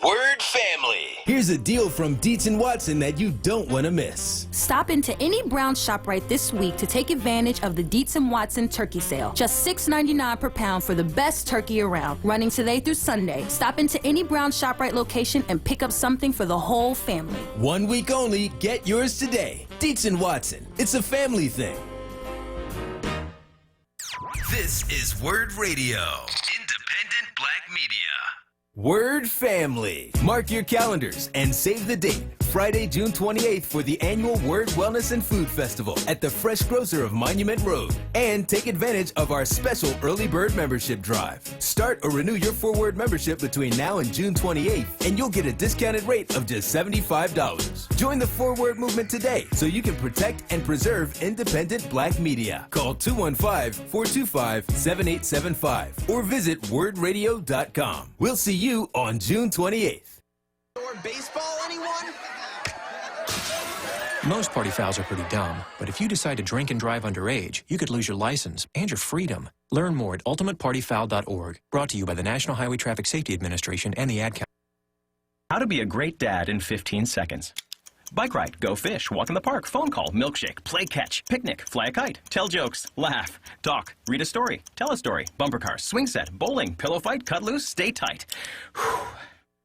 Word family. Here's a deal from Dietz & Watson that you don't want to miss. Stop into any Brown ShopRite this week to take advantage of the Dietz & Watson turkey sale. Just $6.99 per pound for the best turkey around. Running today through Sunday. Stop into any Brown ShopRite location and pick up something for the whole family. 1 week only. Get yours today. Dietz & Watson. It's a family thing. This is Word Radio. Independent Black Media. Word family. Mark your calendars and save the date. Friday, June 28th for the annual Word Wellness and Food Festival at the Fresh Grocer of Monument Road. And take advantage of our special early bird membership drive. Start or renew your 4Word membership between now and June 28th and you'll get a discounted rate of just $75. Join the 4Word movement today so you can protect and preserve independent Black media. Call 215-425-7875 or visit wordradio.com. We'll see you on June 28th. Baseball, anyone? Most party fouls are pretty dumb, but if you decide to drink and drive underage, you could lose your license and your freedom. Learn more at ultimatepartyfoul.org. Brought to you by the National Highway Traffic Safety Administration and the Ad Council. How to be a great dad in 15 seconds. Bike ride, go fish, walk in the park, phone call, milkshake, play catch, picnic, fly a kite, tell jokes, laugh, talk, read a story, tell a story, bumper cars, swing set, bowling, pillow fight, cut loose, stay tight. Whew.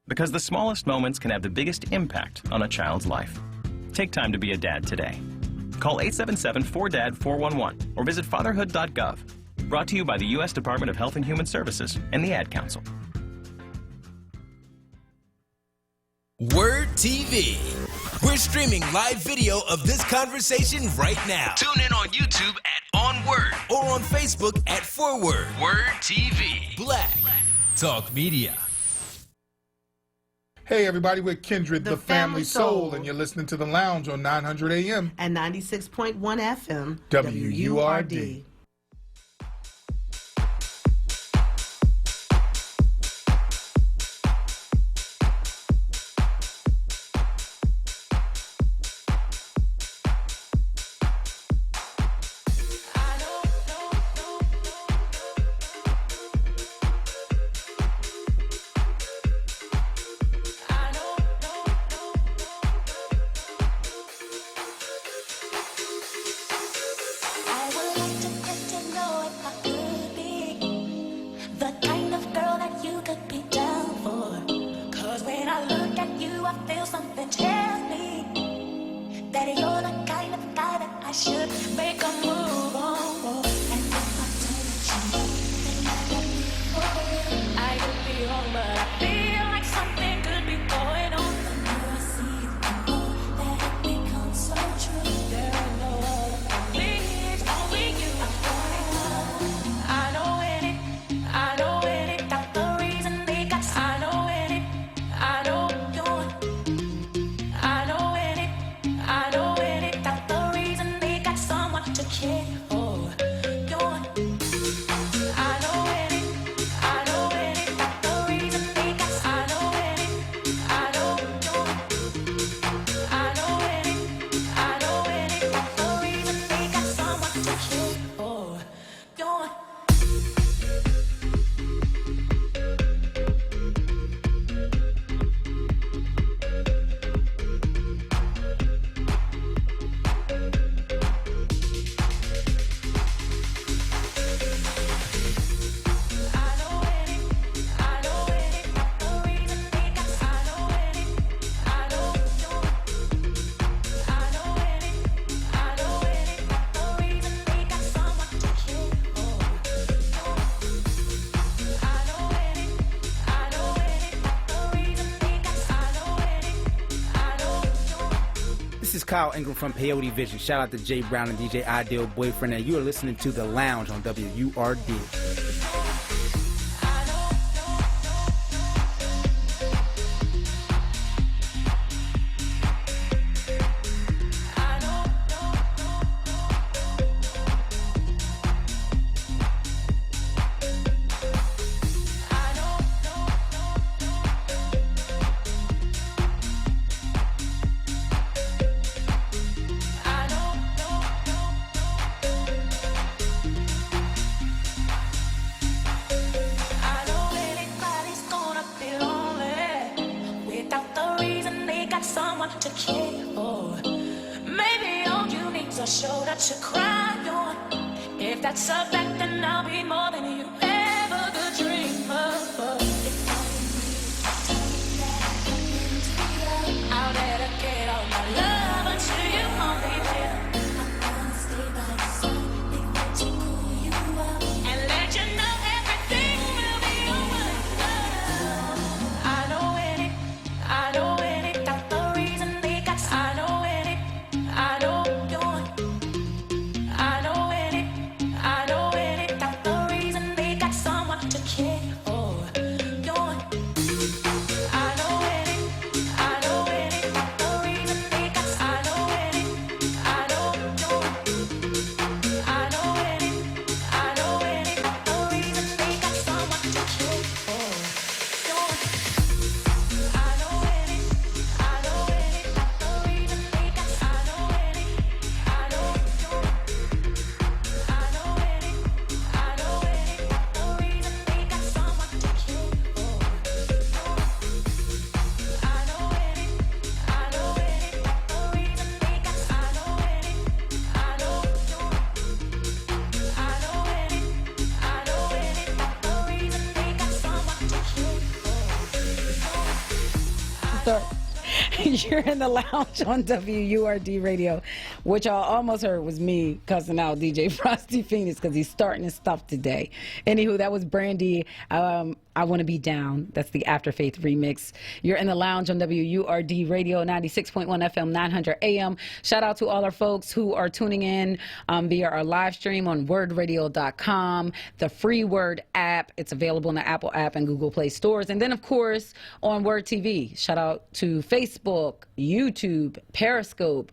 Because the smallest moments can have the biggest impact on a child's life. Take time to be a dad today. Call 877-4DAD-411 or visit fatherhood.gov. Brought to you by the U.S. Department of Health and Human Services and the Ad Council. Word TV. We're streaming live video of this conversation right now. Tune in on YouTube at onWURD or on Facebook at 4Word. Word TV. Black Talk Media. Hey everybody, we're Kindred, the family soul, and you're listening to The Lounge on 900 AM and 96.1 FM, WURD. This is Kyle Ingram from Peyote Vision. Shout out to Jay Brown and DJ Ideal Boyfriend, and you are listening to The Lounge on WURD. a show that you cry on. If that's a fact, then I'll be more than you ever could dream of. I'll dedicate all my love unto you, oh baby. I'm gonna stay by your side, be there to pull you up, and let you know everything will be alright. I know it, I know it, got the reason they got. I know it, I know you're. I know it, I know it, got the reason they got someone to care for. You're. I know it, I know it, got the reason they got. I know it, I know you're. I know it, I know it, got the reason they got someone to care for. You're. I know it, I know it, got the reason they got. I know it, I know you're. I know it, I know it, got the reason they got someone to care for. So, you're in the lounge on WURD Radio. What y'all almost heard was me cussing out DJ Frosty Phoenix because he's starting his stuff today. Anywho, that was Brandy. I Want to Be Down. That's the After Faith remix. You're in the lounge on WURD Radio, 96.1 FM, 900 AM. Shout out to all our folks who are tuning in via our live stream on wordradio.com, the free Word app. It's available in the Apple app and Google Play stores. And then, of course, on Word TV. Shout out to Facebook, YouTube, Periscope.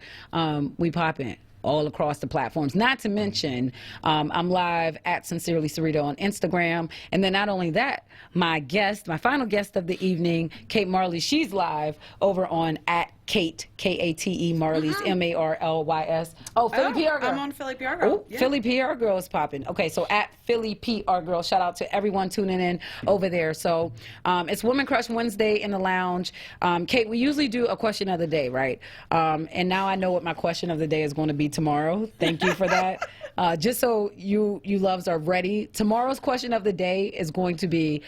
We pop in all across the platforms. Not to mention, I'm live at Sincerely Sarita on Instagram. And then not only that, my final guest of the evening, Kate Marley, she's live over on at Kate, K-A-T-E, Marley's, M-A-R-L-Y-S. Oh, Philly PR Girl. I'm on Philly PR Girl. Oh, yeah. Philly PR Girl is popping. Okay, so at Philly PR Girl, shout out to everyone tuning in over there. So it's Woman Crush Wednesday in the lounge. Kate, we usually do a question of the day, right? And now I know what my question of the day is going to be tomorrow. Thank you for that. Just so you loves are ready, tomorrow's question of the day is going to be,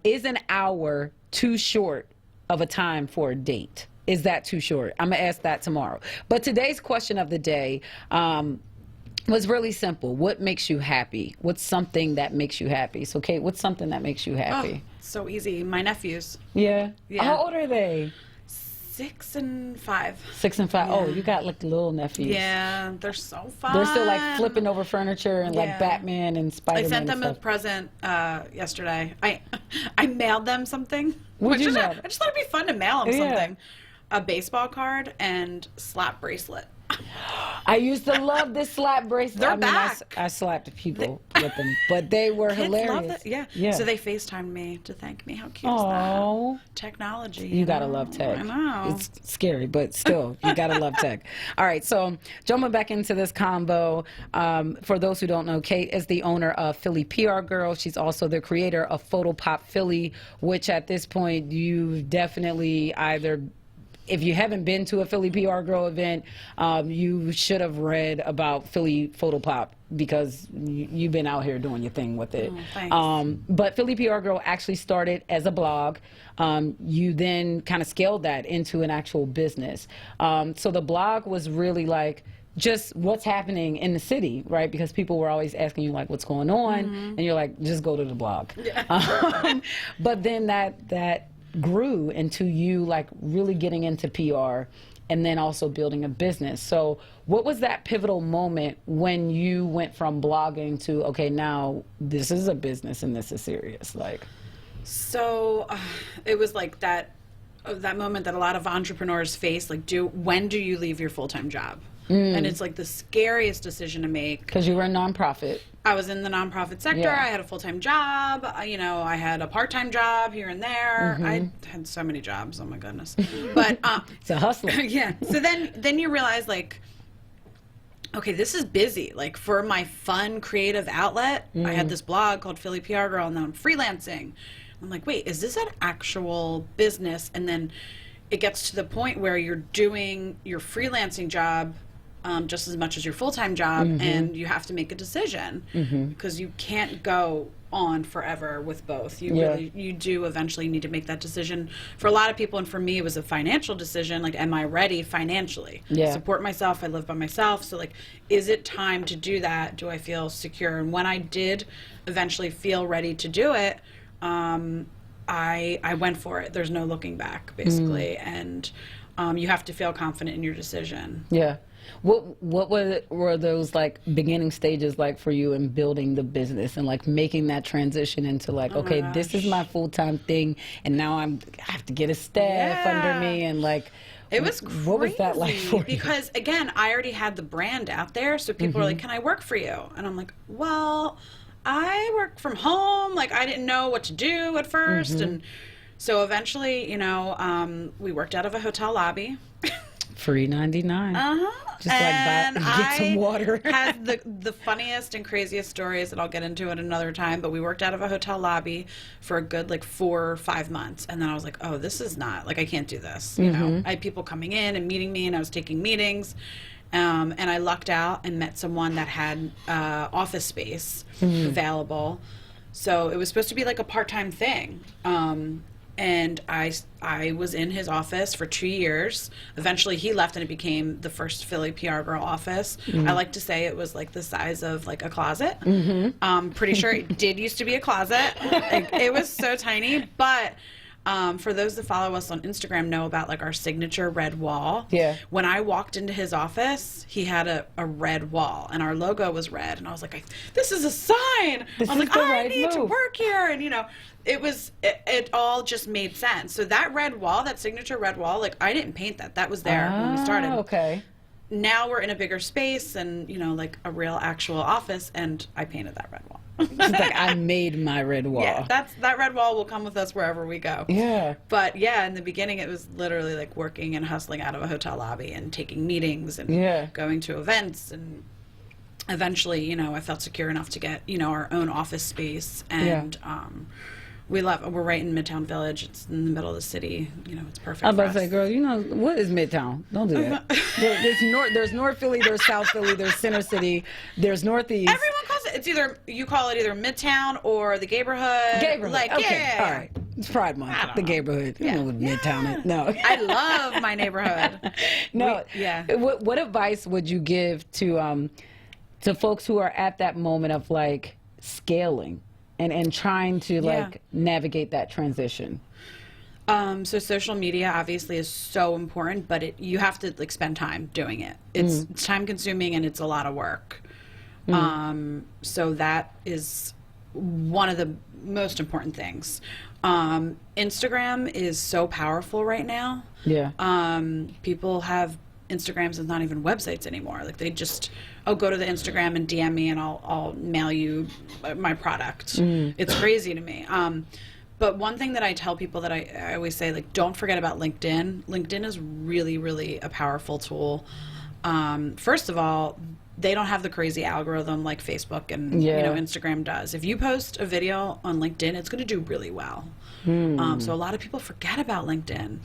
is an hour too short of a time for a date? Is that too short? I'm going to ask that tomorrow. But today's question of the day was really simple. What makes you happy? What's something that makes you happy? So, Kate, what's something that makes you happy? Oh, so easy. My nephews. Yeah? Yeah. How old are they? 6 and 5. 6 and 5. Yeah. Oh, you got like little nephews. Yeah, they're so fun. They're still like flipping over furniture and like Yeah. Batman and Spider-Man. I sent them and a stuff. present yesterday. I mailed them something. What'd you I mail? just thought it'd be fun to mail them Yeah. something. A baseball card and slap bracelet. I used to love this slap bracelet. They're I mean, back. I slapped people with them, but they were Kids hilarious. love that. Yeah. Yeah. So they FaceTimed me to thank me. How cute Aww. is that? Technology. You gotta love tech. I know. It's scary, but still, you gotta love tech. All right, so jumping back into this combo. For those who don't know, Kate is the owner of Philly PR Girl. She's also the creator of Photo Pop Philly, which at this point you've definitely either. If you haven't been to a Philly PR Girl event, you should have read about Philly Photo Pop because you've been out here doing your thing with it. Thanks. But Philly PR Girl actually started as a blog. You then kind of scaled that into an actual business. So the blog was really like just what's happening in the city, right? Because people were always asking you like what's going on, and you're like, just go to the blog. Yeah. But then that grew into you like really getting into PR and then also building a business. So what was that pivotal moment when you went from blogging to, okay, now this is a business and this is serious? Like, So it was like that moment that a lot of entrepreneurs face, like when do you leave your full-time job? And it's like the scariest decision to make. Because you were a nonprofit. I was in the nonprofit sector. Yeah. I had a full-time job. I had a part-time job here and there. I had so many jobs. Oh my goodness. But it's a hustle. Yeah. So then you realize like, okay, this is busy. Like for my fun creative outlet, I had this blog called Philly PR Girl, and then I'm freelancing. I'm like, wait, is this an actual business? And then it gets to the point where you're doing your freelancing job just as much as your full-time job, and you have to make a decision because you can't go on forever with both. You do eventually need to make that decision. For a lot of people, and for me, it was a financial decision. Like, am I ready financially? Yeah. Support myself. I live by myself. So, like, is it time to do that? Do I feel secure? And when I did eventually feel ready to do it, I went for it. There's no looking back, basically. And you have to feel confident in your decision. Yeah. What were those like beginning stages like for you in building the business and like making that transition into like, okay, this is my full-time thing, and now I have to get a staff under me, and like, it was crazy. What was that like for you? Because again, I already had the brand out there, so people are like, "Can I work for you?" And I'm like, "Well, I work from home." Like, I didn't know what to do at first, and so eventually, you know, we worked out of a hotel lobby. Free 99. Just and like get some water. Had the funniest and craziest stories that I'll get into at another time. But we worked out of a hotel lobby for a good like 4 or 5 months, and then I was like, oh, this is not like, I can't do this. You know, I had people coming in and meeting me, and I was taking meetings. And I lucked out and met someone that had office space available. So it was supposed to be like a part-time thing. And I was in his office for 2 years. Eventually he left, and it became the first Philly PR girl office. I like to say it was like the size of like a closet. Pretty sure it did used to be a closet. Like, it was so tiny, but for those that follow us on Instagram know about like our signature red wall. Yeah. When I walked into his office, he had a red wall, and our logo was red, and I was like, this is a sign. I was like, I need to work here, and you know, it all just made sense. So that red wall, that signature red wall, like, I didn't paint that. That was there when we started. Okay. Now we're in a bigger space and, you know, like a real actual office, and I painted that red wall. It's like, I made my red wall. Yeah, that red wall will come with us wherever we go. Yeah. But yeah, in the beginning, it was literally like working and hustling out of a hotel lobby and taking meetings and going to events, and eventually, you know, I felt secure enough to get, you know, our own office space, and we're right in Midtown Village. It's in the middle of the city. You know, it's perfect. I'm about to say, girl, you know, what is Midtown? Don't do that. There's North Philly, there's South Philly, there's Center City, there's Northeast. Everyone calls it. It's either, you call it either Midtown or the Gayborhood. Gayborhood. Like, okay. All right. It's Pride Month. The Gayborhood. You know what Midtown is. No. I love my neighborhood. No. What advice would you give to folks who are at that moment of like scaling and trying to like navigate that transition? So social media obviously is so important, but you have to like spend time doing it. It's time consuming, and it's a lot of work. So that is one of the most important things. Instagram is so powerful right now. Yeah. People have Instagrams and not even websites anymore. Like, they just, go to the Instagram and DM me, and I'll mail you my product. It's crazy to me. But one thing that I tell people that I always say, like, don't forget about LinkedIn. LinkedIn is really, really a powerful tool. First of all, they don't have the crazy algorithm like Facebook and you know, Instagram does. If you post a video on LinkedIn, it's going to do really well. So a lot of people forget about LinkedIn.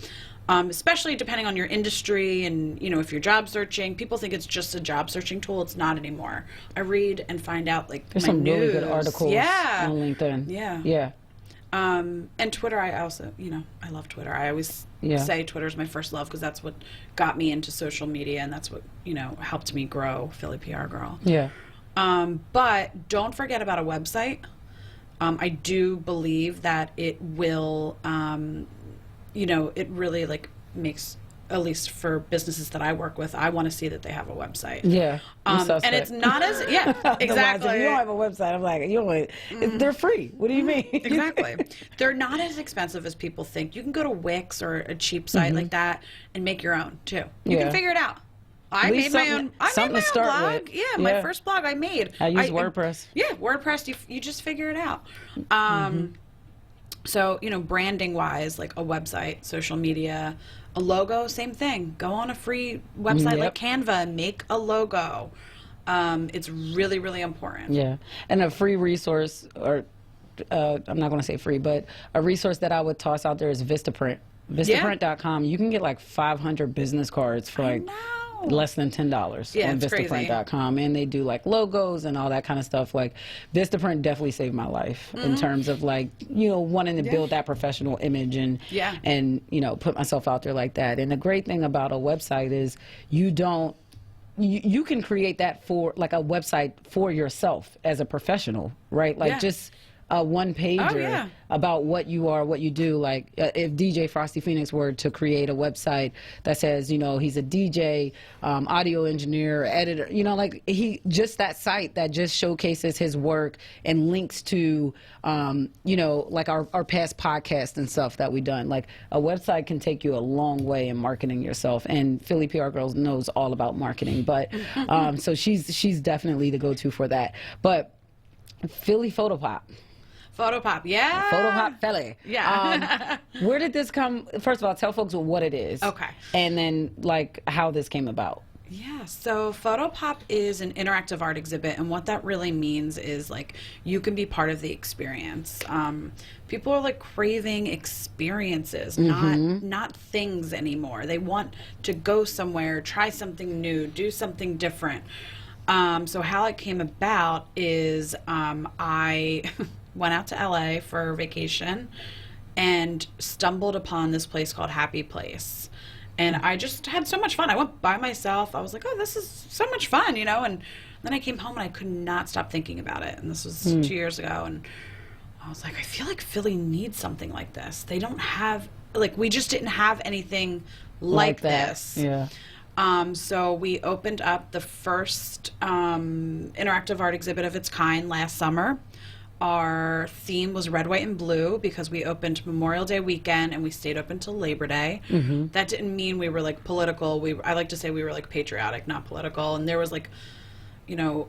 Especially depending on your industry, and you know, if you're job searching, people think it's just a job searching tool. It's not anymore. I read and find out like there's my some news. really good articles on LinkedIn. Yeah. And Twitter, I also, you know, I love Twitter. I always say Twitter's my first love, because that's what got me into social media, and that's what, you know, helped me grow Philly PR Girl. Yeah. But don't forget about a website. I do believe that it will, you know, it really like makes, at least for businesses that I work with, I want to see that they have a website. Yeah. And it's not as, exactly. If you don't have a website, I'm like, they're free. What do you mean? Exactly. They're not as expensive as people think. You can go to Wix or a cheap site like that and make your own too. You can figure it out. I made my own blog. Yeah, my first blog I made. I use WordPress. WordPress, you just figure it out. So, you know, branding wise, like a website, social media, a logo, same thing. Go on a free website like Canva and make a logo. It's really, really important. Yeah. And a free resource, or I'm not going to say free, but a resource that I would toss out there is Vistaprint. Vistaprint.com. You can get like 500 business cards for like less than $10 Yeah, on it's crazy. Vistaprint.com, and they do like logos and all that kind of stuff. Like Vistaprint definitely saved my life in terms of like, you know, wanting to build that professional image and you know, put myself out there like that. And the great thing about a website is you can create that for like a website for yourself as a professional, right? Like just a one-pager about what you are, what you do. Like if DJ Frosty Phoenix were to create a website that says, you know, he's a DJ, audio engineer, editor, you know, like just that site that just showcases his work and links to, you know, like our past podcasts and stuff that we've done. Like a website can take you a long way in marketing yourself, and Philly PR Girls knows all about marketing, but so she's definitely the go-to for that. But Philly Photopop. Photopop, yeah. Photopop Philly. Yeah. Where did this come? First of all, tell folks what it is. Okay. And then, like, how this came about. Yeah, so Photopop is an interactive art exhibit, and what that really means is, like, you can be part of the experience. People are, like, craving experiences, not things anymore. They want to go somewhere, try something new, do something different. So how it came about is I went out to LA for vacation and stumbled upon this place called Happy Place. And I just had so much fun. I went by myself. I was like, oh, this is so much fun, you know? And then I came home and I could not stop thinking about it. And this was 2 years ago. And I was like, I feel like Philly needs something like this. They don't have, like, we just didn't have anything like this. Yeah. So we opened up the first interactive art exhibit of its kind last summer. Our theme was red, white, and blue because we opened Memorial Day weekend and we stayed open till Labor Day. That didn't mean we were like political. I like to say we were like patriotic, not political. And there was like, you know,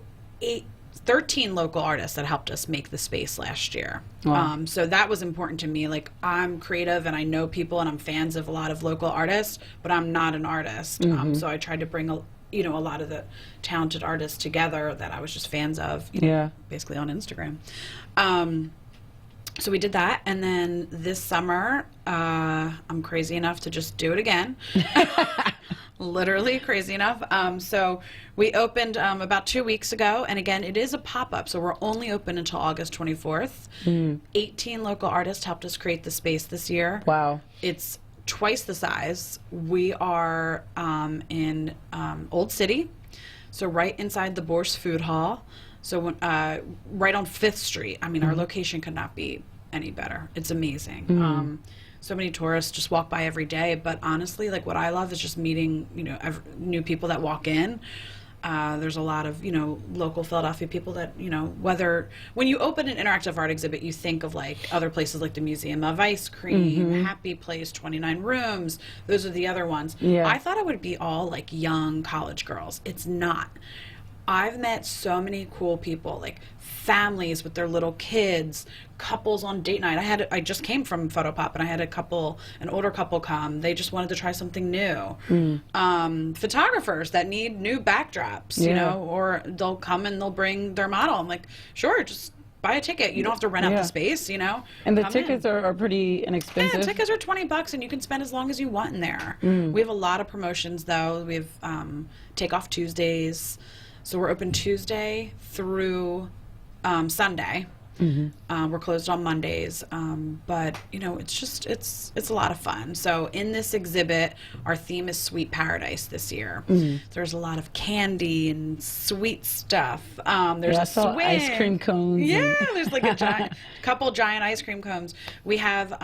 13 local artists that helped us make the space last year. Wow. So that was important to me. Like, I'm creative and I know people and I'm fans of a lot of local artists, but I'm not an artist. So I tried to bring a lot of the talented artists together that I was just fans of, you know, basically on Instagram. So we did that, and then this summer, I'm crazy enough to just do it again. Literally crazy enough. So we opened about 2 weeks ago, and again, it is a pop-up, so we're only open until August 24th. 18 local artists helped us create the space this year. Wow. It's twice the size. We are in Old City, so right inside the Bourse Food Hall. So right on 5th Street. I mean, our location could not be any better. It's amazing. So many tourists just walk by every day, but honestly, like, what I love is just meeting, you know, new people that walk in. There's a lot of, you know, local Philadelphia people that, you know, when you open an interactive art exhibit, you think of like other places like the Museum of Ice Cream, Happy Place, 29 Rooms. Those are the other ones. Yeah. I thought it would be all like young college girls. It's not. I've met so many cool people, like families with their little kids, couples on date night. I just came from Photopop, and I had an older couple come. They just wanted to try something new. Photographers that need new backdrops, you know, or they'll come and they'll bring their model. I'm like, sure, just buy a ticket. You don't have to rent out the space, you know. And the tickets are pretty inexpensive. Yeah, tickets are $20, and you can spend as long as you want in there. We have a lot of promotions, though. We have Take Off Tuesdays. So we're open Tuesday through Sunday. We're closed on Mondays, but you know, it's a lot of fun. So in this exhibit, our theme is Sweet Paradise this year. There's a lot of candy and sweet stuff. There's a swing. Ice cream cones. Yeah, there's like a couple giant ice cream cones. We have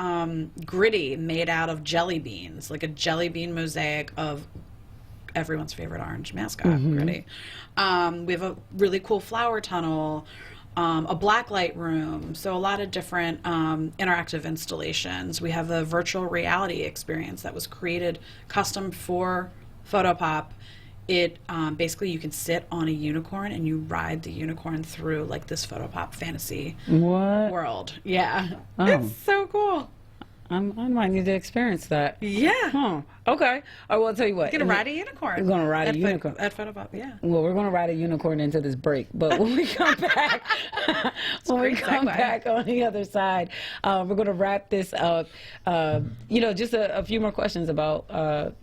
gritty made out of jelly beans, like a jelly bean mosaic of everyone's favorite orange mascot, Gritty. We have a really cool flower tunnel, a blacklight room, so a lot of different interactive installations. We have a virtual reality experience that was created custom for Photopop. It basically, you can sit on a unicorn and you ride the unicorn through like this Photopop fantasy world. Yeah, it's so cool. I might need to experience that. Yeah. Huh. Okay. I will tell you what. You're going to ride a unicorn. We're going to ride a unicorn. At Photopop, yeah. Well, we're going to ride a unicorn into this break. But when we come back, back on the other side, we're going to wrap this up. You know, just a few more questions about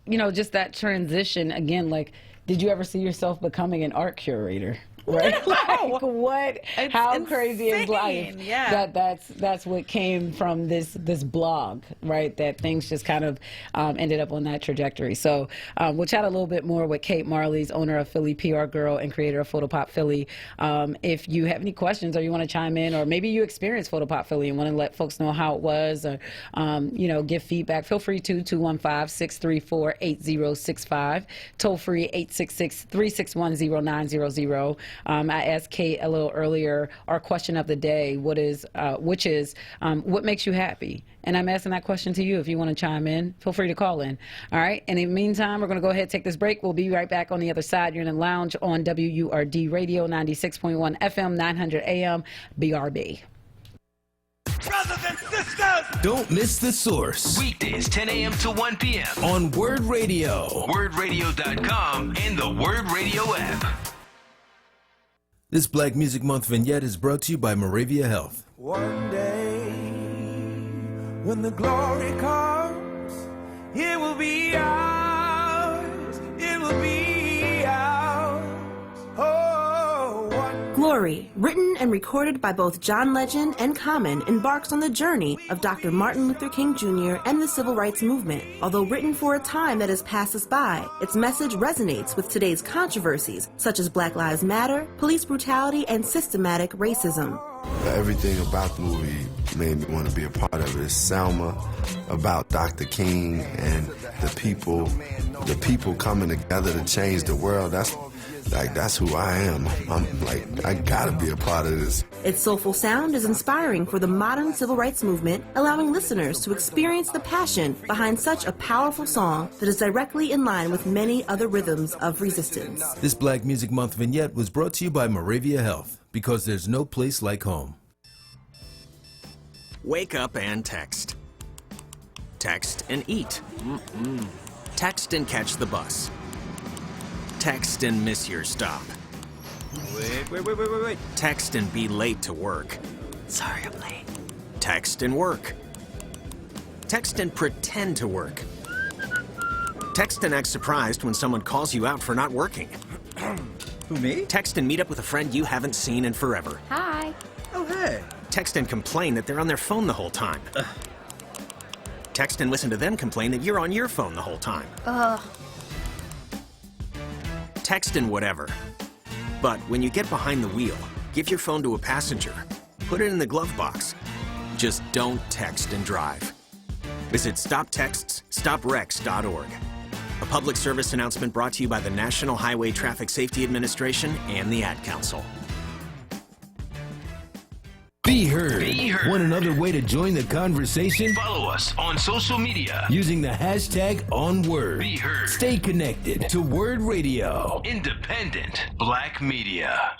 you know, just that transition again, like, did you ever see yourself becoming an art curator? Right? Like, what? It's how crazy is life? insane, yeah. That's what came from this blog, right? That things just kind of ended up on that trajectory. So we'll chat a little bit more with Kate Marley's, owner of Philly PR Girl and creator of Photopop Philly. If you have any questions or you want to chime in, or maybe you experienced Photopop Philly and want to let folks know how it was, or you know, give feedback, feel free to 215-634-8065, toll free 866-361-0900. I asked Kate a little earlier our question of the day, which is what makes you happy? And I'm asking that question to you. If you want to chime in, feel free to call in. All right. And in the meantime, we're going to go ahead and take this break. We'll be right back on the other side. You're in the lounge on WURD Radio 96.1 FM, 900 AM, BRB. Brothers and sisters, don't miss The Source. Weekdays 10 a.m. to 1 p.m. on Word Radio, WordRadio.com, and the Word Radio app. This Black Music Month vignette is brought to you by Moravia Health. One day, when the glory comes, it will be ours. It will be ours. Oh, one Glory, written and recorded by both John Legend and Common, embarks on the journey of Dr. Martin Luther King Jr. and the Civil Rights Movement. Although written for a time that has passed us by, its message resonates with today's controversies, such as Black Lives Matter, police brutality, and systematic racism. Everything about the movie made me want to be a part of it. It's Selma, about Dr. King and the people coming together to change the world. That's who I am. I'm like, I gotta be a part of this. Its soulful sound is inspiring for the modern civil rights movement, allowing listeners to experience the passion behind such a powerful song that is directly in line with many other rhythms of resistance. This Black Music Month vignette was brought to you by Moravia Health, because there's no place like home. Wake up and text. Text and eat. Text and catch the bus. Text and miss your stop. Wait. Text and be late to work. Sorry, I'm late. Text and work. Text and pretend to work. Text and act surprised when someone calls you out for not working. Who, me? Text and meet up with a friend you haven't seen in forever. Hi. Oh, hey. Text and complain that they're on their phone the whole time. Text and listen to them complain that you're on your phone the whole time. Text and whatever. But when you get behind the wheel, give your phone to a passenger. Put it in the glove box. Just don't text and drive. Visit StopTextsStopWrecks.org. A public service announcement brought to you by the National Highway Traffic Safety Administration and the Ad Council. Be heard. Want another way to join the conversation? Follow us on social media using the hashtag onWURD. Be heard. Stay connected to Word Radio. Independent Black Media.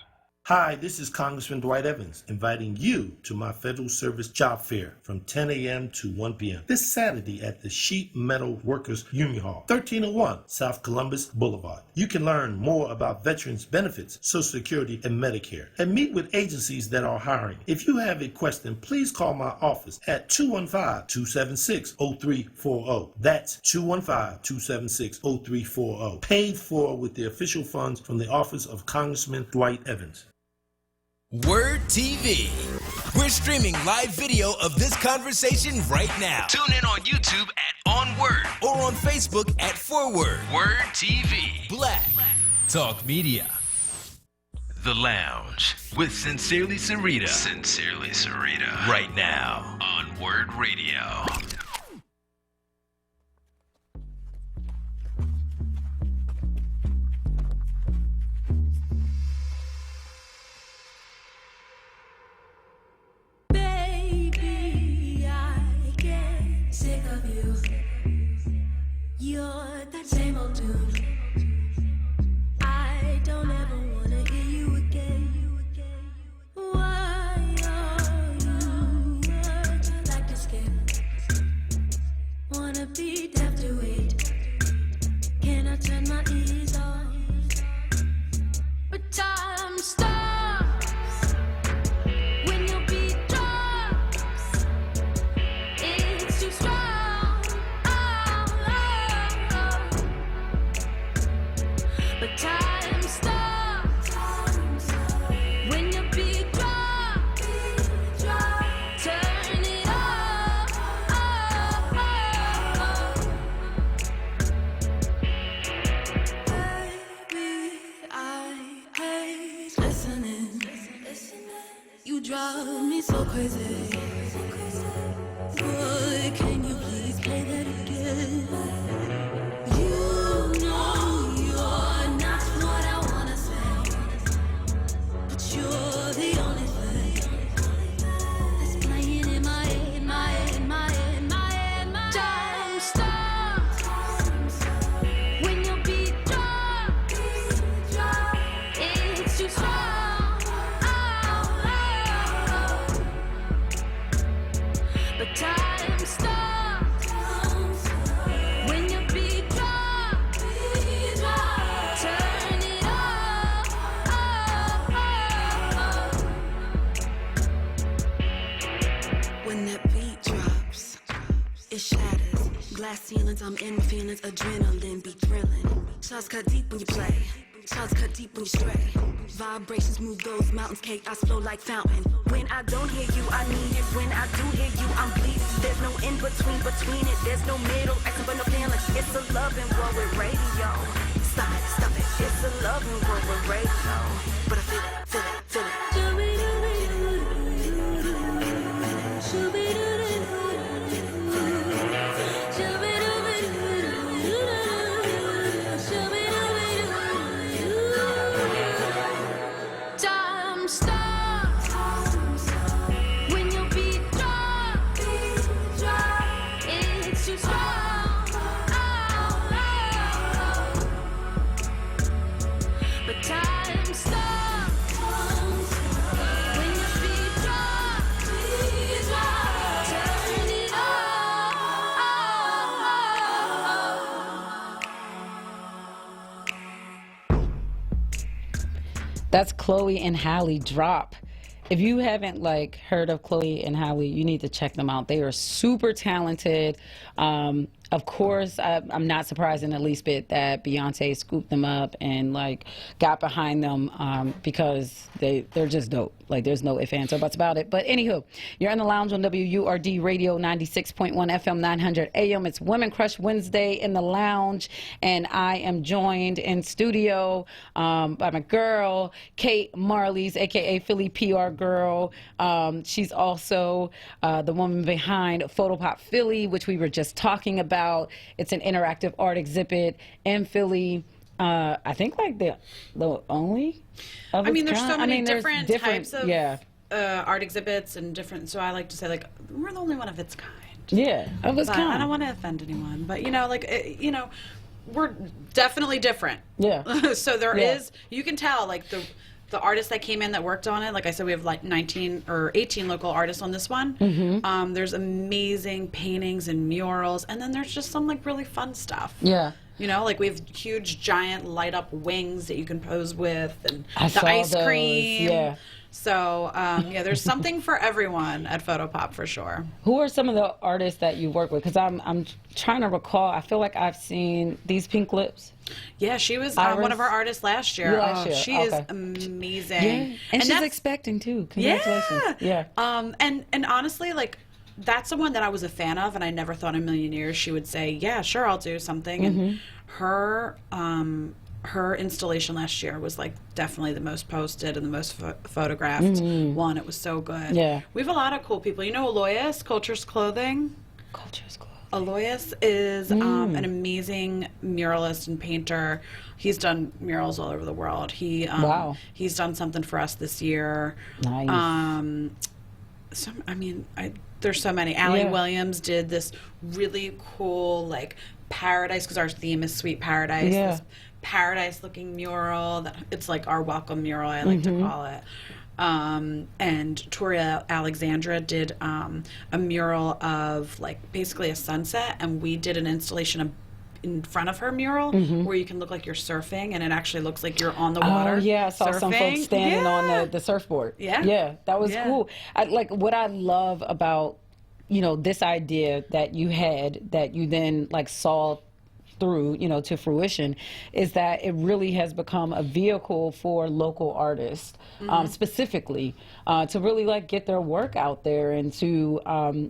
Hi, this is Congressman Dwight Evans inviting you to my Federal Service Job Fair from 10 a.m. to 1 p.m. this Saturday at the Sheet Metal Workers Union Hall, 1301 South Columbus Boulevard. You can learn more about veterans benefits, Social Security, and Medicare, and meet with agencies that are hiring. If you have a question, please call my office at 215-276-0340. That's 215-276-0340. Paid for with the official funds from the Office of Congressman Dwight Evans. Word TV. We're streaming live video of this conversation right now. Tune in on YouTube at onWURD or on Facebook at ForWord. Word TV. Black Talk Media. The Lounge with Sincerely Sarita. Sincerely Sarita. Right now on Word Radio. Sick of you. You're that same old dude. I don't ever wanna hear you again. Why are you words I like to skip? But time stops when your beat drop. Turn it up. Baby, I hate listening. You drive me so crazy. Boy, can you please play that again? You know you're not what I wanna say, but you're the only thing that's playing in my head, my head, my head, my head, my head. Time stops when your beat drop. It's too strong. But time stops when your beat drop. Turn it up. When that beat drops, it shatters. Glass ceilings, I'm in feelings, adrenaline be thrilling. Shots cut deep when you play, shots cut deep when you stray. Vibrations move those mountains, chaos flow like fountain. When I don't hear you, I need it. When I do hear you, I'm bleeding. There's no in between it. There's no middle, accent but no feelings. It's a loving world with radio. Stop it. It's a loving world with radio. But I feel it, feel it, feel it. Time stops when your beat drop. It's too strong. But time stops when your beat drop. Turn it That's Chloe and Halle Drop. If you haven't like heard of Chloe and Halle, you need to check them out. They are super talented. Of course, I'm not surprised in the least bit that Beyonce scooped them up and like got behind them because they're just dope. Like there's no ifs, ands, or buts about it. But anywho, you're in the lounge on WURD Radio 96.1 FM 900 AM. It's Women Crush Wednesday in the lounge, and I am joined in studio by my girl Kate Marley's, aka Philly PR Girl. She's also the woman behind Photopop Philly, which we were just talking about. It's an interactive art exhibit in Philly. I think like the only. I mean, there's so many there's different types of art exhibits and different. So I like to say like we're the only one of its kind. Yeah, of its kind. I don't want to offend anyone, but you know, like you know, we're definitely different. Yeah. So there is. You can tell like the artists that came in that worked on it. Like I said, we have like 19 or 18 local artists on this one. Mm-hmm. There's amazing paintings and murals, and then there's just some like really fun stuff. Yeah. You know, like we have huge, giant, light up wings that you can pose with, and I the saw ice those, cream. yeah. So, yeah, there's something for everyone at Photopop for sure. Who are some of the artists that you work with? Because I'm trying to recall. I feel like I've seen these Pink Lips. Yeah, she was Iris? one of our artists last year. Last year. She is amazing. Yeah. And she's expecting too. Congratulations. Yeah. And honestly, like, that's the one that I was a fan of, and I never thought in a million years she would say, yeah, sure, I'll do something. Mm-hmm. And her installation last year was like definitely the most posted and the most photographed one. It was so good. Yeah. We have a lot of cool people. You know Aloyas, Culture's Clothing? Culture's Clothing. Aloyas is an amazing muralist and painter. He's done murals all over the world. Wow. He's done something for us this year. Nice. There's so many. Allie Williams did this really cool like paradise, because our theme is Sweet Paradise. Yeah. This paradise looking mural that it's like our welcome mural, I like to call it. And Toria Alexandra did a mural of like basically a sunset, and we did an installation in front of her mural where you can look like you're surfing, and it actually looks like you're on the water. Oh yeah, I saw some folks standing on the surfboard. Yeah, that was cool. What I love about this idea that you had, that you then like saw through, you know, to fruition, is that it really has become a vehicle for local artists, specifically, to really like get their work out there and to,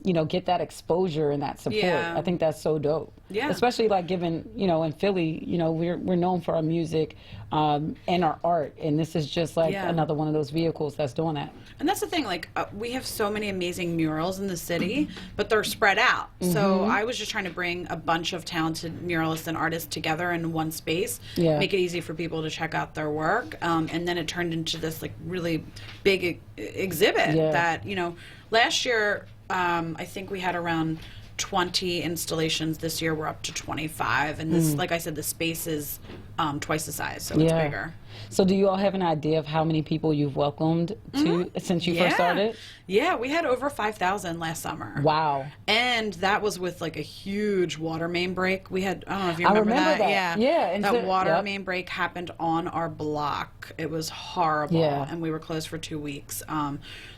you know, get that exposure and that support. Yeah. I think that's so dope. Yeah. Especially like given, you know, in Philly, you know, we're known for our music and our art, and this is just like another one of those vehicles that's doing that. And that's the thing, like, we have so many amazing murals in the city, but they're spread out. So I was just trying to bring a bunch of talented muralists and artists together in one space, make it easy for people to check out their work. And then it turned into this, like, really big exhibit that, you know, last year, I think we had around 20 installations. This year we're up to 25, and this, like I said, the space is twice the size, so it's bigger. So do you all have an idea of how many people you've welcomed to since you first started? Yeah, we had over 5,000 last summer. Wow. And that was with like a huge water main break. We had, I don't know if you remember, that. Yeah. That water main break happened on our block. It was horrible. Yeah. And we were closed for 2 weeks.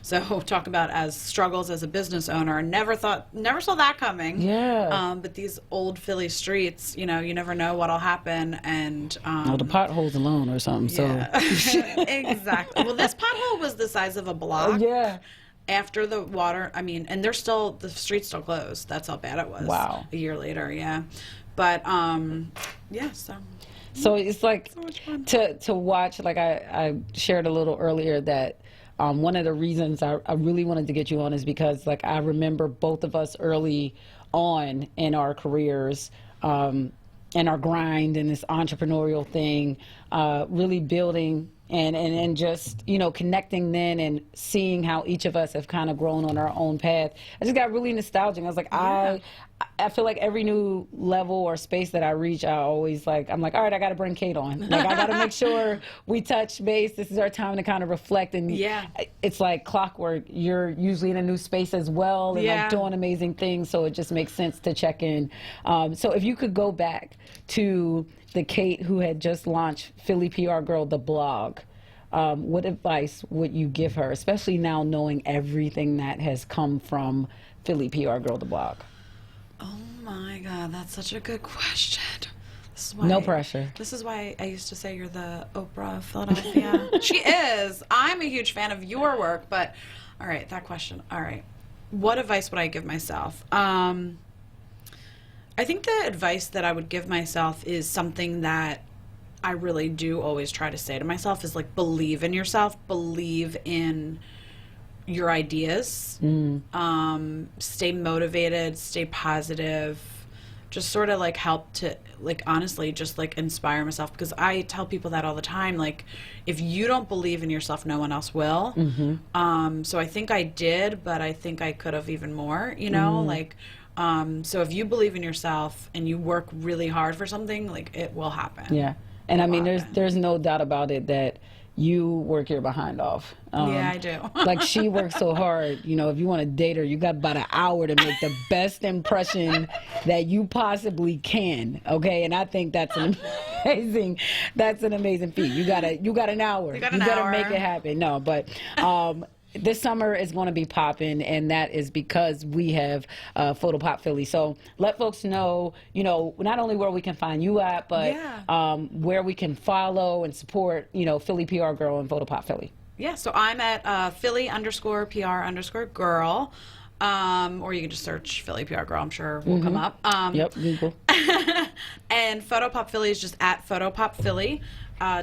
So talk about as struggles as a business owner. Never saw that coming. Yeah. But these old Philly streets, you know, you never know what'll happen. And well, the potholes alone or something. So exactly. Well, this pothole was the size of a block. Yeah. After the water, I mean, and the street's still closed. That's how bad it was. Wow. A year later, yeah. But yeah, so it's like to watch. Like I shared a little earlier that one of the reasons I really wanted to get you on is because like I remember both of us early on in our careers. And our grind and this entrepreneurial thing, really building and just, you know, connecting then and seeing how each of us have kind of grown on our own path. I just got really nostalgic. I was like, I feel like every new level or space that I reach, I'm like, all right, I got to bring Kate on. Like, I got to make sure we touch base. This is our time to kind of reflect. And it's like clockwork. You're usually in a new space as well and like doing amazing things. So it just makes sense to check in. So if you could go back to the Kate who had just launched Philly PR Girl, the blog, what advice would you give her, especially now knowing everything that has come from Philly PR Girl, the blog? Oh my God, that's such a good question. This is why, no pressure. This is why I used to say you're the Oprah of Philadelphia. She is. I'm a huge fan of your work, but all right, that question. All right. What advice would I give myself? I think the advice that I would give myself is something that I really do always try to say to myself is like, believe in yourself, believe in your ideas, stay motivated, stay positive, just sort of like help to like honestly just like inspire myself, because I tell people that all the time, like if you don't believe in yourself, no one else will. So I think I did, but I think I could have even more, you know, like so if you believe in yourself and you work really hard for something, like it will happen. Yeah. And I mean, there's no doubt about it that you work your behind off. Yeah, I do. Like she works so hard. You know, if you want to date her, you got about an hour to make the best impression that you possibly can. Okay, and I think that's an amazing feat. You got an hour. You gotta make it happen. No, but this summer is going to be popping, and that is because we have Photo Pop Philly. So let folks know, you know, not only where we can find you at, but where we can follow and support, you know, Philly PR Girl and Photo Pop Philly. Yeah, so I'm at Philly_PR_girl. Or you can just search Philly PR Girl. I'm sure we'll come up. Yep, Google. And Photo Pop Philly is just at Photo Pop Philly.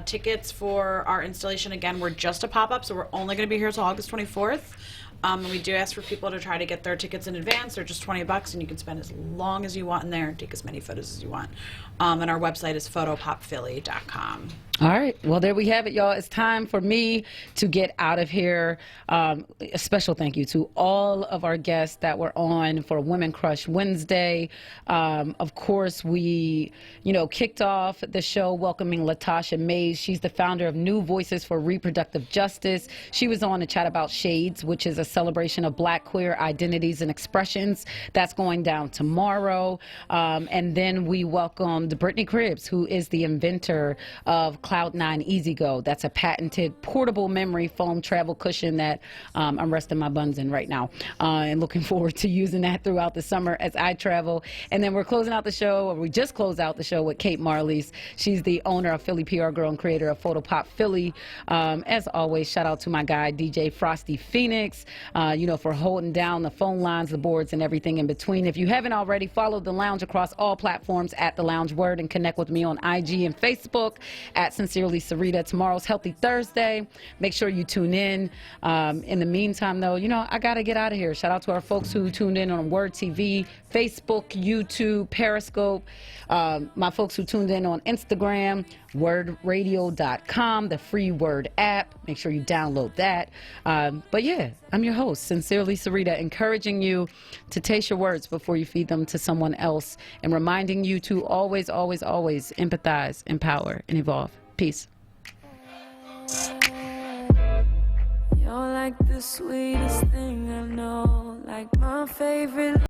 Tickets for our installation, again, we're just a pop-up, so we're only going to be here until August 24th. And we do ask for people to try to get their tickets in advance. They're just $20, and you can spend as long as you want in there and take as many photos as you want. And our website is photopopphilly.com. All right. Well, there we have it, y'all. It's time for me to get out of here. A special thank you to all of our guests that were on for Women Crush Wednesday. Of course, we, you know, kicked off the show welcoming Latasha Mays. She's the founder of New Voices for Reproductive Justice. She was on to chat about Shades, which is a celebration of Black queer identities and expressions. That's going down tomorrow. And then we welcomed Brittany Cribbs, who is the inventor of Cloud9 Easy Go. That's a patented portable memory foam travel cushion that I'm resting my buns in right now, and looking forward to using that throughout the summer as I travel. And then we're closing out the show, or we just closed out the show with Kate Marley's. She's the owner of Philly PR Girl and creator of Photo Pop Philly. As always, shout out to my guy, DJ Frosty Phoenix, for holding down the phone lines, the boards, and everything in between. If you haven't already, follow The Lounge across all platforms at The Lounge Word, and connect with me on IG and Facebook at Sincerely Sarita. Tomorrow's Healthy Thursday. Make sure you tune in. In the meantime, though, I got to get out of here. Shout out to our folks who tuned in on Word TV, Facebook, YouTube, Periscope. My folks who tuned in on Instagram, wordradio.com, the free Word app. Make sure you download that. But yeah, I'm your host, Sincerely Sarita, encouraging you to taste your words before you feed them to someone else, and reminding you to always, always, always empathize, empower, and evolve. Peace. You're like the sweetest thing I know, like my favorite.